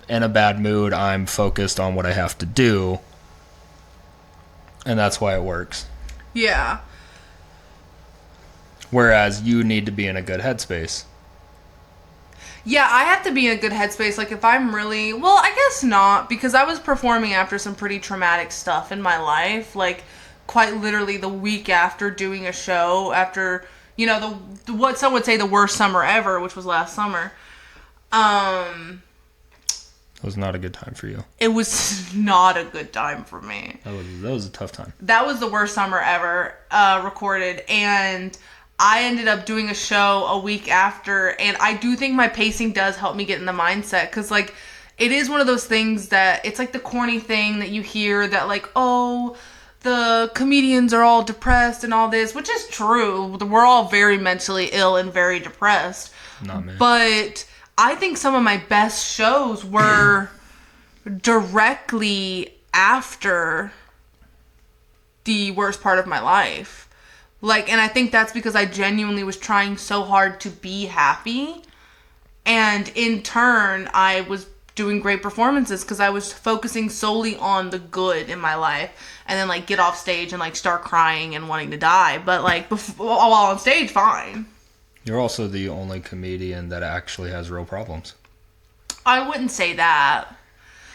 A: in a bad mood, I'm focused on what I have to do. And that's why it works.
B: Yeah.
A: Whereas you need to be in a good headspace.
B: Yeah, I have to be in a good headspace. Like, if I'm really... Well, I guess not, because I was performing after some pretty traumatic stuff in my life. Like, quite literally the week after doing a show, after, you know, what some would say the worst summer ever, which was last summer.
A: It was not a good time for you.
B: It was not a good time for me.
A: That was a tough time.
B: That was the worst summer ever recorded, and I ended up doing a show a week after, and I do think my pacing does help me get in the mindset, because, like, it is one of those things that, it's like the corny thing that you hear that, like, oh, the comedians are all depressed and all this, which is true. We're all very mentally ill and very depressed.
A: Not me.
B: But I think some of my best shows were directly after the worst part of my life. Like, and I think that's because I genuinely was trying so hard to be happy. And in turn, I was doing great performances because I was focusing solely on the good in my life, and then like get off stage and like start crying and wanting to die. But like while on stage, fine.
A: You're also the only comedian that actually has real problems.
B: I wouldn't say that.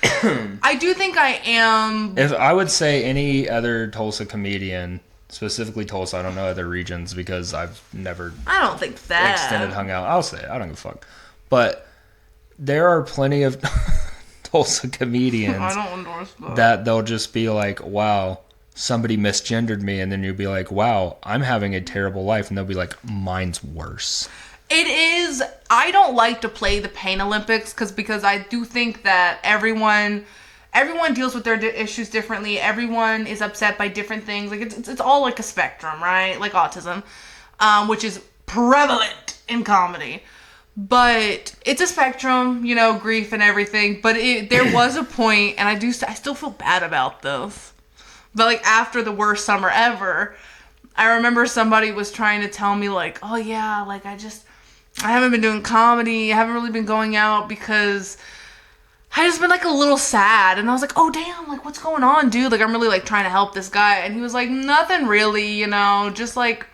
B: I do think I am.
A: If I would say any other Tulsa comedian, specifically Tulsa, I don't know other regions because I've never
B: I don't think that.
A: extended hung out. I'll say it. I don't give a fuck. But there are plenty of Tulsa comedians
B: I don't endorse
A: that they'll just be like, wow, somebody misgendered me. And then you'll be like, wow, I'm having a terrible life. And they'll be like, mine's worse.
B: It is. I don't like to play the Pain Olympics because I do think that everyone deals with their issues differently. Everyone is upset by different things. Like it's all like a spectrum, right? Like autism, which is prevalent in comedy. But it's a spectrum, you know, grief and everything. But there was a point, and I still feel bad about this. But like after the worst summer ever, I remember somebody was trying to tell me like, oh yeah, like I haven't been doing comedy. I haven't really been going out because I just been like a little sad. And I was like, oh damn, like what's going on, dude? Like I'm really like trying to help this guy. And he was like, nothing really, you know, just like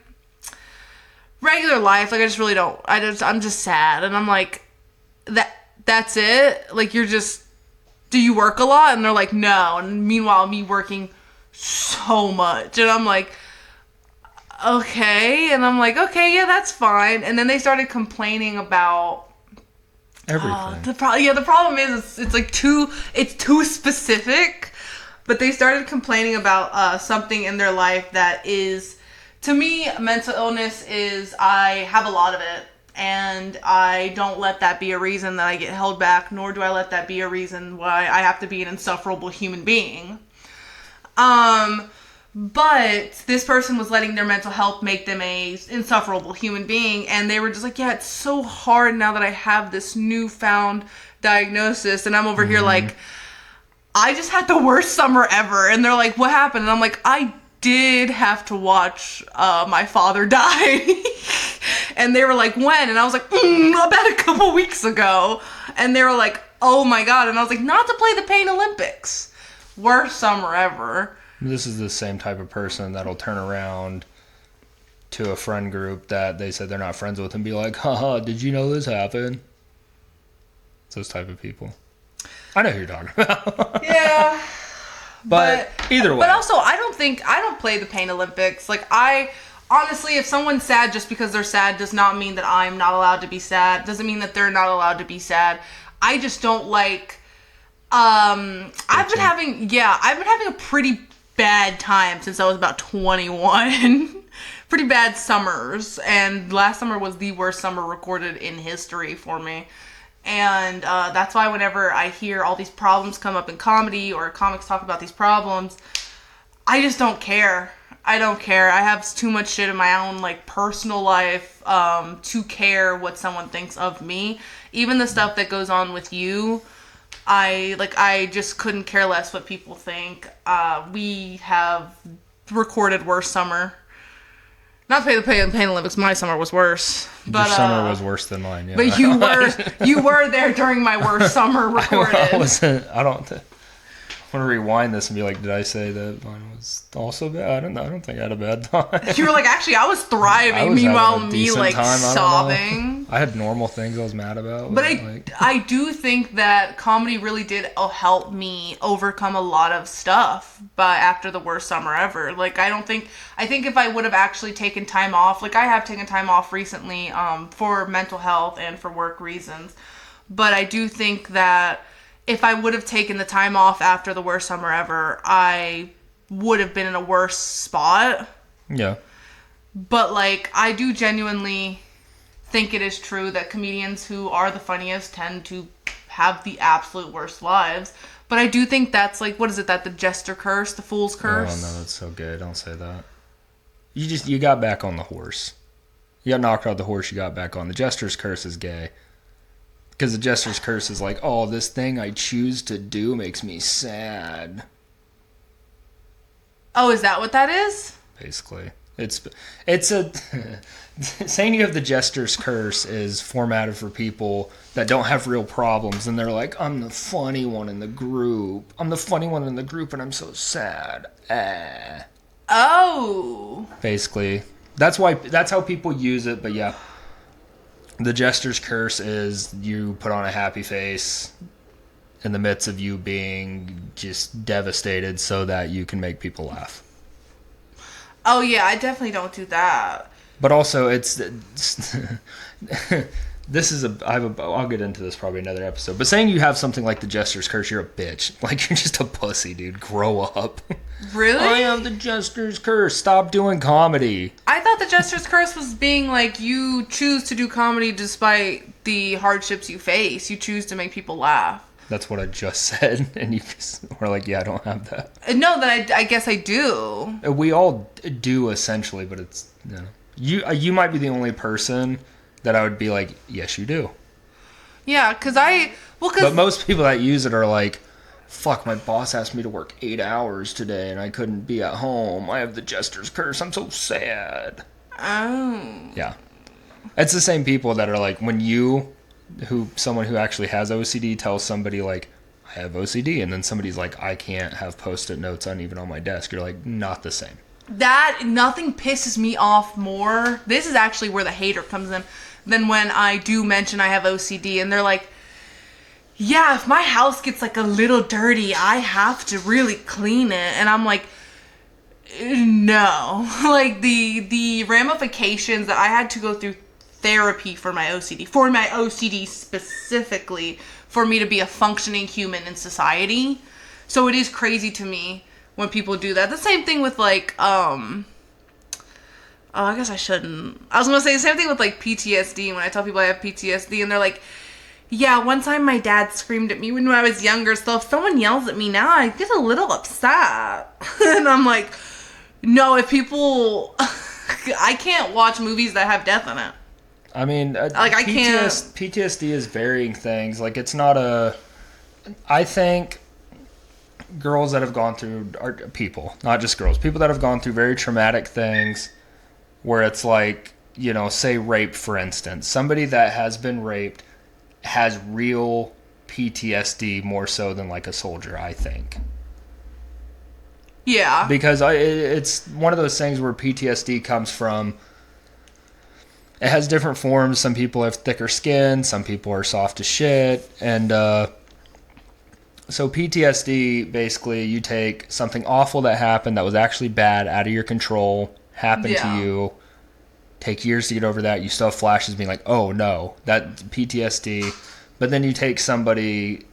B: regular life. Like I just really don't. I'm just sad. And I'm like, that's it? Like do you work a lot? And they're like, no. And meanwhile, me working so much. And I'm like, okay. And I'm like, okay, yeah, that's fine. And then they started complaining about
A: Everything.
B: the problem is it's like too specific. But they started complaining about something in their life that is, to me, mental illness is, I have a lot of it. And I don't let that be a reason that I get held back, nor do I let that be a reason why I have to be an insufferable human being. But this person was letting their mental health make them a insufferable human being, and they were just like, yeah, it's so hard now that I have this newfound diagnosis, and I'm over here like, I just had the worst summer ever. And they're like, what happened? And I'm like, I did have to watch my father die. And they were like, when? And I was like, about a couple weeks ago. And they were like, oh my god. And I was like, not to play the Pain Olympics. Worst summer ever.
A: This is the same type of person that'll turn around to a friend group that they said they're not friends with and be like, haha, did you know this happened? It's those type of people. I know who you're talking about.
B: Yeah.
A: But either way.
B: But also, I don't play the Pain Olympics. Like, honestly, if someone's sad just because they're sad does not mean that I'm not allowed to be sad. Doesn't mean that they're not allowed to be sad. I just don't like, I've been having a pretty bad time since I was about 21. Pretty bad summers, and last summer was the worst summer recorded in history for me. And that's why whenever I hear all these problems come up in comedy or comics talk about these problems, I just don't care. I don't care. I have too much shit in my own like personal life to care what someone thinks of me. Even the stuff that goes on with you, I just couldn't care less what people think. We have recorded worse summer. Not to play the Pain Olympics, my summer was worse. But,
A: your summer was worse than mine, yeah.
B: But you were there during my worst summer recorded.
A: I want to rewind this and be like, did I say that mine was also bad? I don't think I had a bad time.
B: You were like, actually, I was thriving. Meanwhile, me like sobbing.
A: I had normal things I was mad about.
B: But I do think that comedy really did help me overcome a lot of stuff. But after the worst summer ever, like I think if I would have actually taken time off, like I have taken time off recently, for mental health and for work reasons. But I do think that if I would have taken the time off after the worst summer ever, I would have been in a worse spot.
A: Yeah.
B: But, like, I do genuinely think it is true that comedians who are the funniest tend to have the absolute worst lives. But I do think that's, like, what is it, the jester curse, the fool's curse?
A: Oh, no, that's so good. Don't say that. You got back on the horse. You got knocked off the horse, you got back on. The jester's curse is gay. Because the jester's curse is like, oh, this thing I choose to do makes me sad.
B: Oh, is that what that is?
A: Basically. It's a saying you have the jester's curse is formatted for people that don't have real problems, and they're like, I'm the funny one in the group. I'm the funny one in the group, and I'm so sad.
B: Oh.
A: Basically, that's how people use it. But yeah, the jester's curse is you put on a happy face in the midst of you being just devastated, so that you can make people laugh.
B: Oh yeah, I definitely don't do that.
A: But also, it's this is I'll get into this probably another episode. But saying you have something like the jester's curse, you're a bitch. Like, you're just a pussy, dude. Grow up.
B: Really?
A: I am the jester's curse. Stop doing comedy.
B: I thought the jester's curse was being like, you choose to do comedy despite the hardships you face. You choose to make people laugh.
A: That's what I just said, and you just were like, yeah, I don't have that.
B: No, that I guess I do.
A: We all do, essentially, but it's, you might be the only person that I would be like, yes, you do.
B: Yeah,
A: But most people that use it are like, fuck, my boss asked me to work 8 hours today, and I couldn't be at home. I have the jester's curse. I'm so sad.
B: Oh.
A: Yeah. It's the same people that are like, when someone who actually has OCD tells somebody like, I have OCD, and then somebody's like, I can't have post-it notes even on my desk. You're like, not the same.
B: That, nothing pisses me off more. This is actually where the hater comes in, than when I do mention I have OCD, and they're like, yeah, if my house gets like a little dirty, I have to really clean it. And I'm like, no. Like, the ramifications that I had to go through therapy for my OCD specifically, for me to be a functioning human in society. So it is crazy to me when people do that. The same thing with like, I guess I shouldn't. I was gonna say the same thing with like PTSD. When I tell people I have PTSD, and they're like, yeah, one time my dad screamed at me when I was younger, so if someone yells at me now, I get a little upset. And I'm like, no, if people, I can't watch movies that have death in it.
A: I mean,
B: I can't.
A: PTSD is varying things. Like, it's not I think girls that have gone through, or people, not just girls, people that have gone through very traumatic things, where it's like, say rape, for instance. Somebody that has been raped has real PTSD more so than like a soldier, I think.
B: Yeah.
A: Because it's one of those things where PTSD comes from, it has different forms. Some people have thicker skin, some people are soft as shit, and so PTSD, basically, you take something awful that happened that was actually bad, out of your control, happened to you, take years to get over that, you still have flashes being like, oh no, that PTSD. But then you take somebody,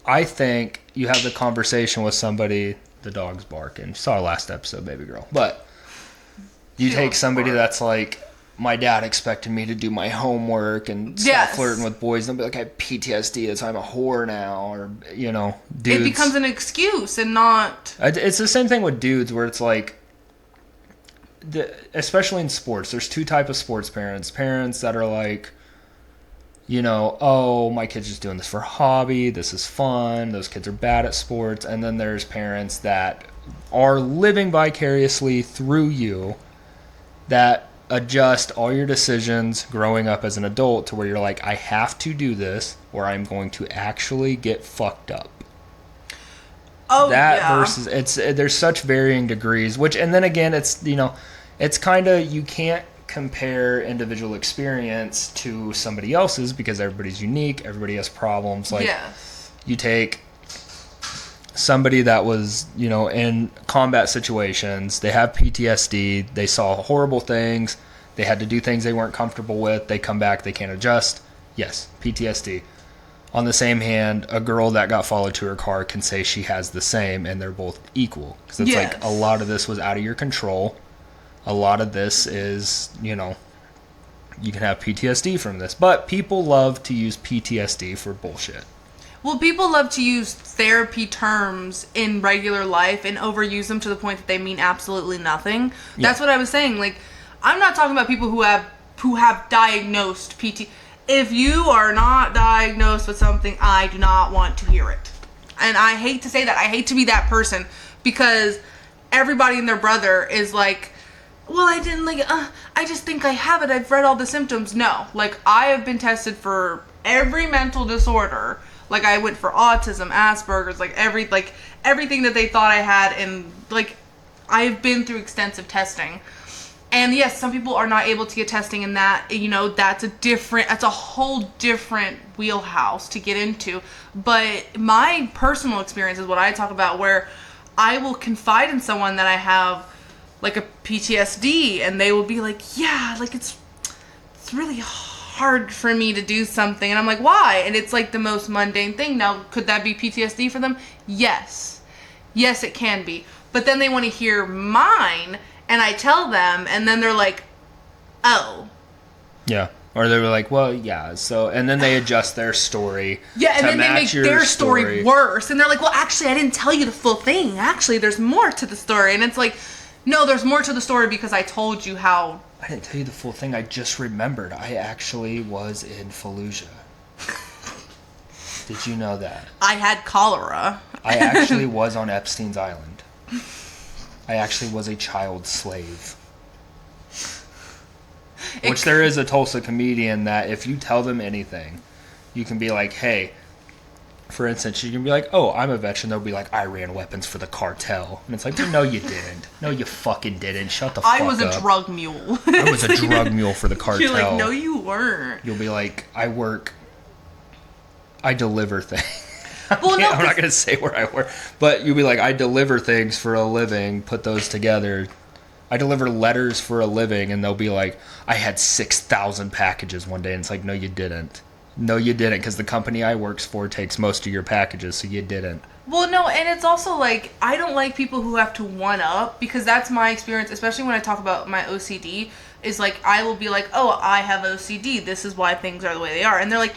A: I think you have the conversation with somebody, the dog's barking. You saw our last episode, baby girl. But you take somebody that's like, my dad expected me to do my homework and stop flirting with boys, and they'll be like, I have PTSD, that's why I'm a whore now, or, dudes.
B: It becomes an excuse and not...
A: It's the same thing with dudes, where it's like, especially in sports, there's two types of sports parents. Parents that are like, oh, my kid's just doing this for a hobby, this is fun, those kids are bad at sports. And then there's parents that are living vicariously through you, that adjust all your decisions growing up as an adult to where you're like, I have to do this or I'm going to actually get fucked up.
B: Oh,
A: Versus there's such varying degrees, and then again, it's, it's kind of, you can't compare individual experience to somebody else's because everybody's unique, everybody has problems. Like, you take somebody that was, in combat situations, they have PTSD, they saw horrible things, they had to do things they weren't comfortable with, they come back, they can't adjust. Yes, PTSD. On the same hand, a girl that got followed to her car can say she has the same, and they're both equal. Because it's like, a lot of this was out of your control. A lot of this is, you can have PTSD from this. But people love to use PTSD for bullshit.
B: Well, people love to use therapy terms in regular life and overuse them to the point that they mean absolutely nothing. Yeah. That's what I was saying. Like, I'm not talking about people who have diagnosed PT. If you are not diagnosed with something, I do not want to hear it. And I hate to say that. I hate to be that person, because everybody and their brother is like, well, I didn't I just think I have it. I've read all the symptoms. No, like, I have been tested for every mental disorder. Like, I went for autism, Asperger's, everything that they thought I had, and, like, I've been through extensive testing. And yes, some people are not able to get testing, and that, that's a whole different wheelhouse to get into. But my personal experience is what I talk about, where I will confide in someone that I have, like, a PTSD, and they will be like, yeah, like, it's really hard for me to do something. And I'm like, why? And it's, like, the most mundane thing. Now, could that be PTSD for them? Yes. Yes, it can be. But then they want to hear mine, and I tell them, and then they're like, oh.
A: Yeah. Or they were like, well, yeah, so, and then they adjust their story.
B: Yeah, and then they make their story worse. And they're like, well, actually, I didn't tell you the full thing. Actually, there's more to the story. And it's like, no, there's more to the story because I told you how.
A: I didn't tell you the full thing. I just remembered. I actually was in Fallujah. Did you know that?
B: I had cholera.
A: I actually was on Epstein's Island. I actually was a child slave. Which there is a Tulsa comedian that if you tell them anything, you can be like, hey, for instance, you can be like, oh, I'm a veteran. They'll be like, I ran weapons for the cartel. And it's like, no, you didn't. No, you fucking didn't. Shut the fuck up.
B: I was a drug mule.
A: I was a drug mule for the cartel.
B: You're like, no, you weren't.
A: You'll be like, I deliver things.
B: Well, no,
A: I'm not going to say where I work. But you'll be like, I deliver things for a living, put those together. I deliver letters for a living, and they'll be like, I had 6,000 packages one day. And it's like, no, you didn't. No, you didn't, because the company I works for takes most of your packages, so you didn't.
B: Well, no, and it's also like, I don't like people who have to one-up, because that's my experience, especially when I talk about my OCD, is like, I will be like, oh, I have OCD, this is why things are the way they are. And they're like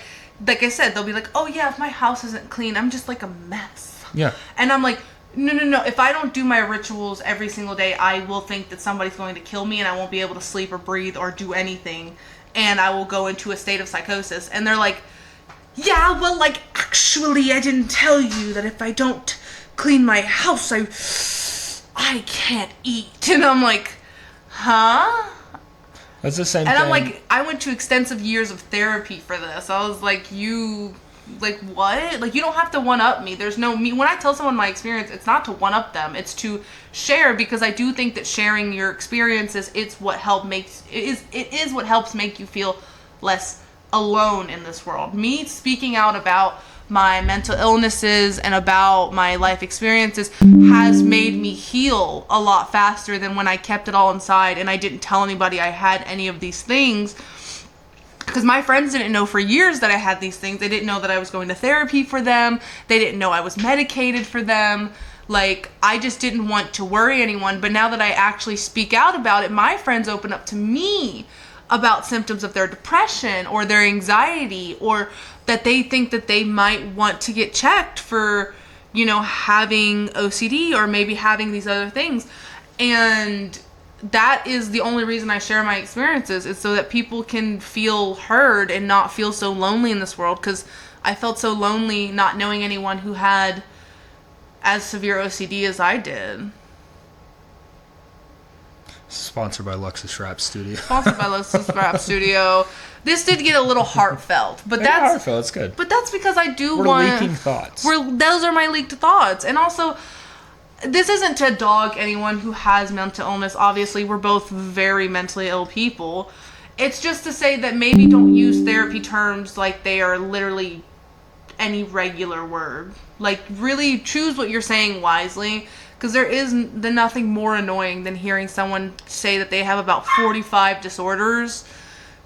B: I said, they'll be like, oh yeah, if my house isn't clean, I'm just like a mess.
A: Yeah.
B: And I'm like, no, if I don't do my rituals every single day, I will think that somebody's going to kill me, and I won't be able to sleep or breathe or do anything. And I will go into a state of psychosis. And they're like, yeah, well, like, actually, I didn't tell you that if I don't clean my house, I can't eat. And I'm like, huh?
A: That's the same thing.
B: And I'm like, I went to extensive years of therapy for this. I was like, like, what? Like, you don't have to one-up me. There's no me. When I tell someone my experience, it's not to one-up them. It's to share, because I do think that sharing your experiences, it is what helps make you feel less alone in this world. Me speaking out about my mental illnesses and about my life experiences has made me heal a lot faster than when I kept it all inside and I didn't tell anybody I had any of these things. Because my friends didn't know for years that I had these things. They didn't know that I was going to therapy for them. They didn't know I was medicated for them. Like, I just didn't want to worry anyone. But now that I actually speak out about it, my friends open up to me about symptoms of their depression or their anxiety, or that they think that they might want to get checked for, having OCD or maybe having these other things. And that is the only reason I share my experiences, is so that people can feel heard and not feel so lonely in this world. Because I felt so lonely not knowing anyone who had as severe OCD as I did.
A: Sponsored by Luxus Rap Studio.
B: Sponsored by Luxus Rap Studio. This did get a little heartfelt, but that's
A: heartfelt. It's good.
B: But that's because I do
A: We're
B: want
A: leaking thoughts.
B: Those are my leaked thoughts, and also, this isn't to dog anyone who has mental illness. Obviously, we're both very mentally ill people. It's just to say that maybe don't use therapy terms like they are literally any regular word. Like, really choose what you're saying wisely, because there is nothing more annoying than hearing someone say that they have about 45 disorders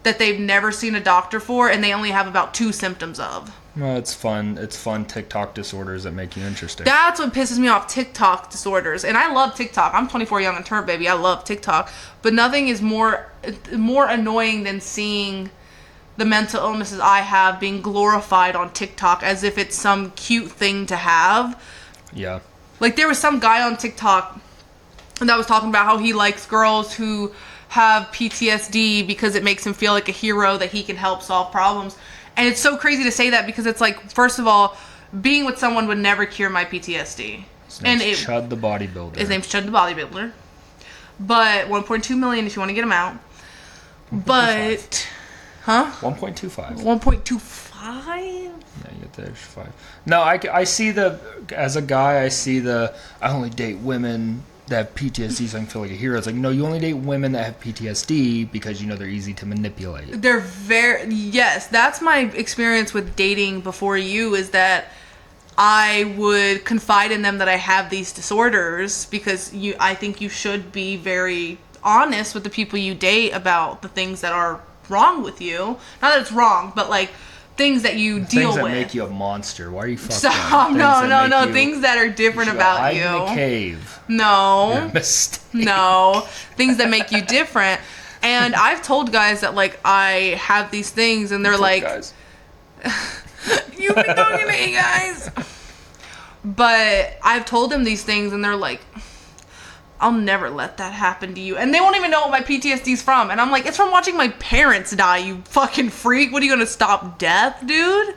B: that they've never seen a doctor for, and they only have about 2 symptoms of.
A: Well, it's fun. It's fun TikTok disorders that make you interesting.
B: That's what pisses me off, TikTok disorders. And I love TikTok. I'm 24 young and turned, baby. I love TikTok. But nothing is more annoying than seeing the mental illnesses I have being glorified on TikTok as if it's some cute thing to have.
A: Yeah.
B: Like, there was some guy on TikTok that was talking about how he likes girls who have PTSD because it makes him feel like a hero that he can help solve problems. And it's so crazy to say that, because it's like, first of all, being with someone would never cure my PTSD.
A: His name's Chud the Bodybuilder.
B: His name's Chud the Bodybuilder. But 1.2 million if you want to get them out. But, huh?
A: 1.25.
B: 1.25?
A: Yeah, you get the extra 5. No, I see as a guy, I see I only date women that have PTSD so I can feel like a hero. It's like, no, you only date women that have PTSD because, they're easy to manipulate.
B: They're yes, that's my experience with dating before you, is that I would confide in them that I have these disorders because I think you should be very honest with the people you date about the things that are wrong with you. Not that it's wrong, but like things that you deal with.
A: Things that make you a monster. Why are you fucked
B: Stop.
A: up?
B: No. Things that are different about you.
A: Hide in a cave.
B: No.
A: You're a mistake.
B: No. Things that make you different. And I've told guys that, like, I have these things, and they're like...
A: Guys.
B: You've been talking to me, guys. But I've told them these things, and they're like... I'll never let that happen to you. And they won't even know what my PTSD's from. And I'm like, it's from watching my parents die, you fucking freak. What are you gonna stop death, dude?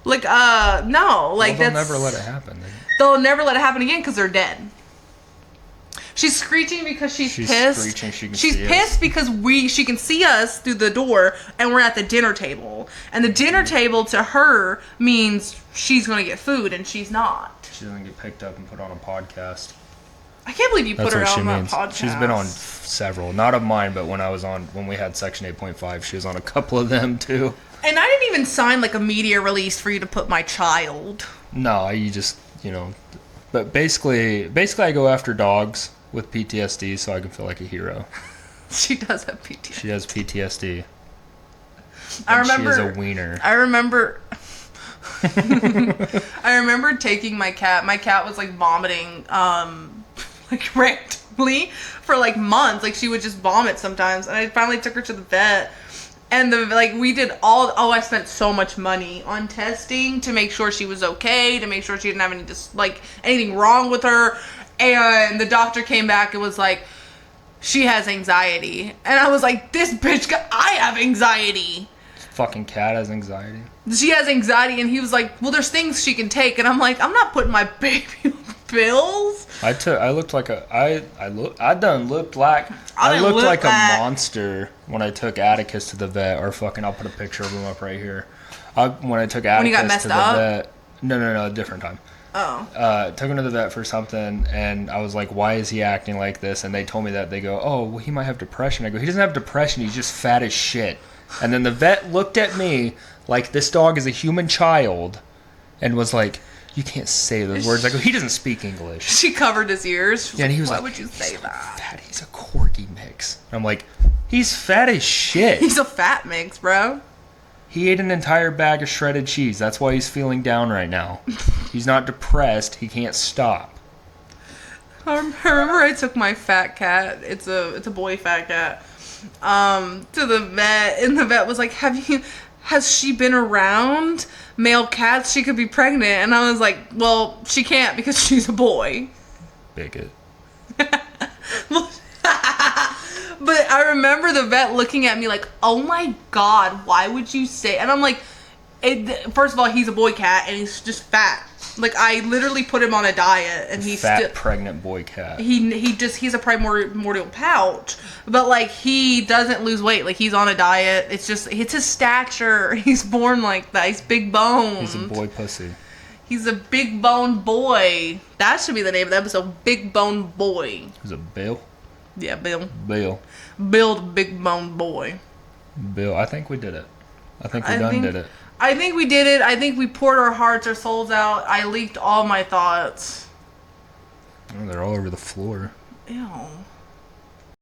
B: Like, no. Like,
A: they'll never let it happen.
B: They'll never let it happen again because they're dead. She's screeching because she's pissed.
A: Screeching,
B: she's pissed because she can see us through the door and we're at the dinner table. And the dinner table to her means she's gonna get food and she's not.
A: She doesn't get picked up and put on a podcast.
B: I can't believe you put her on that podcast.
A: She's been on several, not of mine, but when we had Section 8.5, she was on a couple of them too.
B: And I didn't even sign like a media release for you to put my child.
A: No, you just, but basically I go after dogs with PTSD so I can feel like a hero.
B: She does have PTSD.
A: She has PTSD.
B: I remember.
A: She is a wiener.
B: I remember taking my cat. My cat was like vomiting, like randomly for like months. Like she would just vomit sometimes, and I finally took her to the vet. And we did I spent so much money on testing to make sure she was okay, to make sure she didn't have anything wrong with her. And the doctor came back and was like, she has anxiety. And I was like, this bitch, I have anxiety.
A: Fucking cat has anxiety.
B: She has anxiety, and he was like, well, there's things she can take. And I'm like, I'm not putting my baby on pills.
A: I looked like a monster when I took Atticus to the vet, or I'll put a picture of him up right here. When I took Atticus to the vet. No, a different time.
B: Oh.
A: Took him to the vet for something, and I was like, why is he acting like this? And they told me that. They go, oh, well, he might have depression. I go, he doesn't have depression, he's just fat as shit. And then the vet looked at me like this dog is a human child and was like, you can't say those words. I go, he doesn't speak English.
B: She covered his ears.
A: Yeah, and he was
B: why
A: like,
B: would you say that?
A: Fat, he's a corgi mix. And I'm like, he's fat as shit.
B: He's a fat mix, bro.
A: He ate an entire bag of shredded cheese. That's why he's feeling down right now. He's not depressed. He can't stop.
B: I remember I took my fat cat. It's a boy fat cat. To the vet, and the vet was like, has she been around male cats? She could be pregnant. And I was like, well, she can't because she's a boy.
A: Bigot.
B: But I remember the vet looking at me like, oh my God, why would you say? And I'm like, first of all, he's a boy cat and he's just fat. Like, I literally put him on a diet, and he's
A: fat, pregnant boy cat.
B: He's a primordial pouch, but like he doesn't lose weight. Like, he's on a diet. It's his stature. He's born like that. He's big boned.
A: He's a boy pussy.
B: He's a big boned boy. That should be the name of the episode. Big boned boy.
A: Is it Bill?
B: Yeah, Bill.
A: Bill
B: the big boned boy.
A: Bill. I think we did it. I think we did it.
B: I think we did it. I think we poured our hearts, our souls out. I leaked all my thoughts.
A: Oh, they're all over the floor.
B: Ew.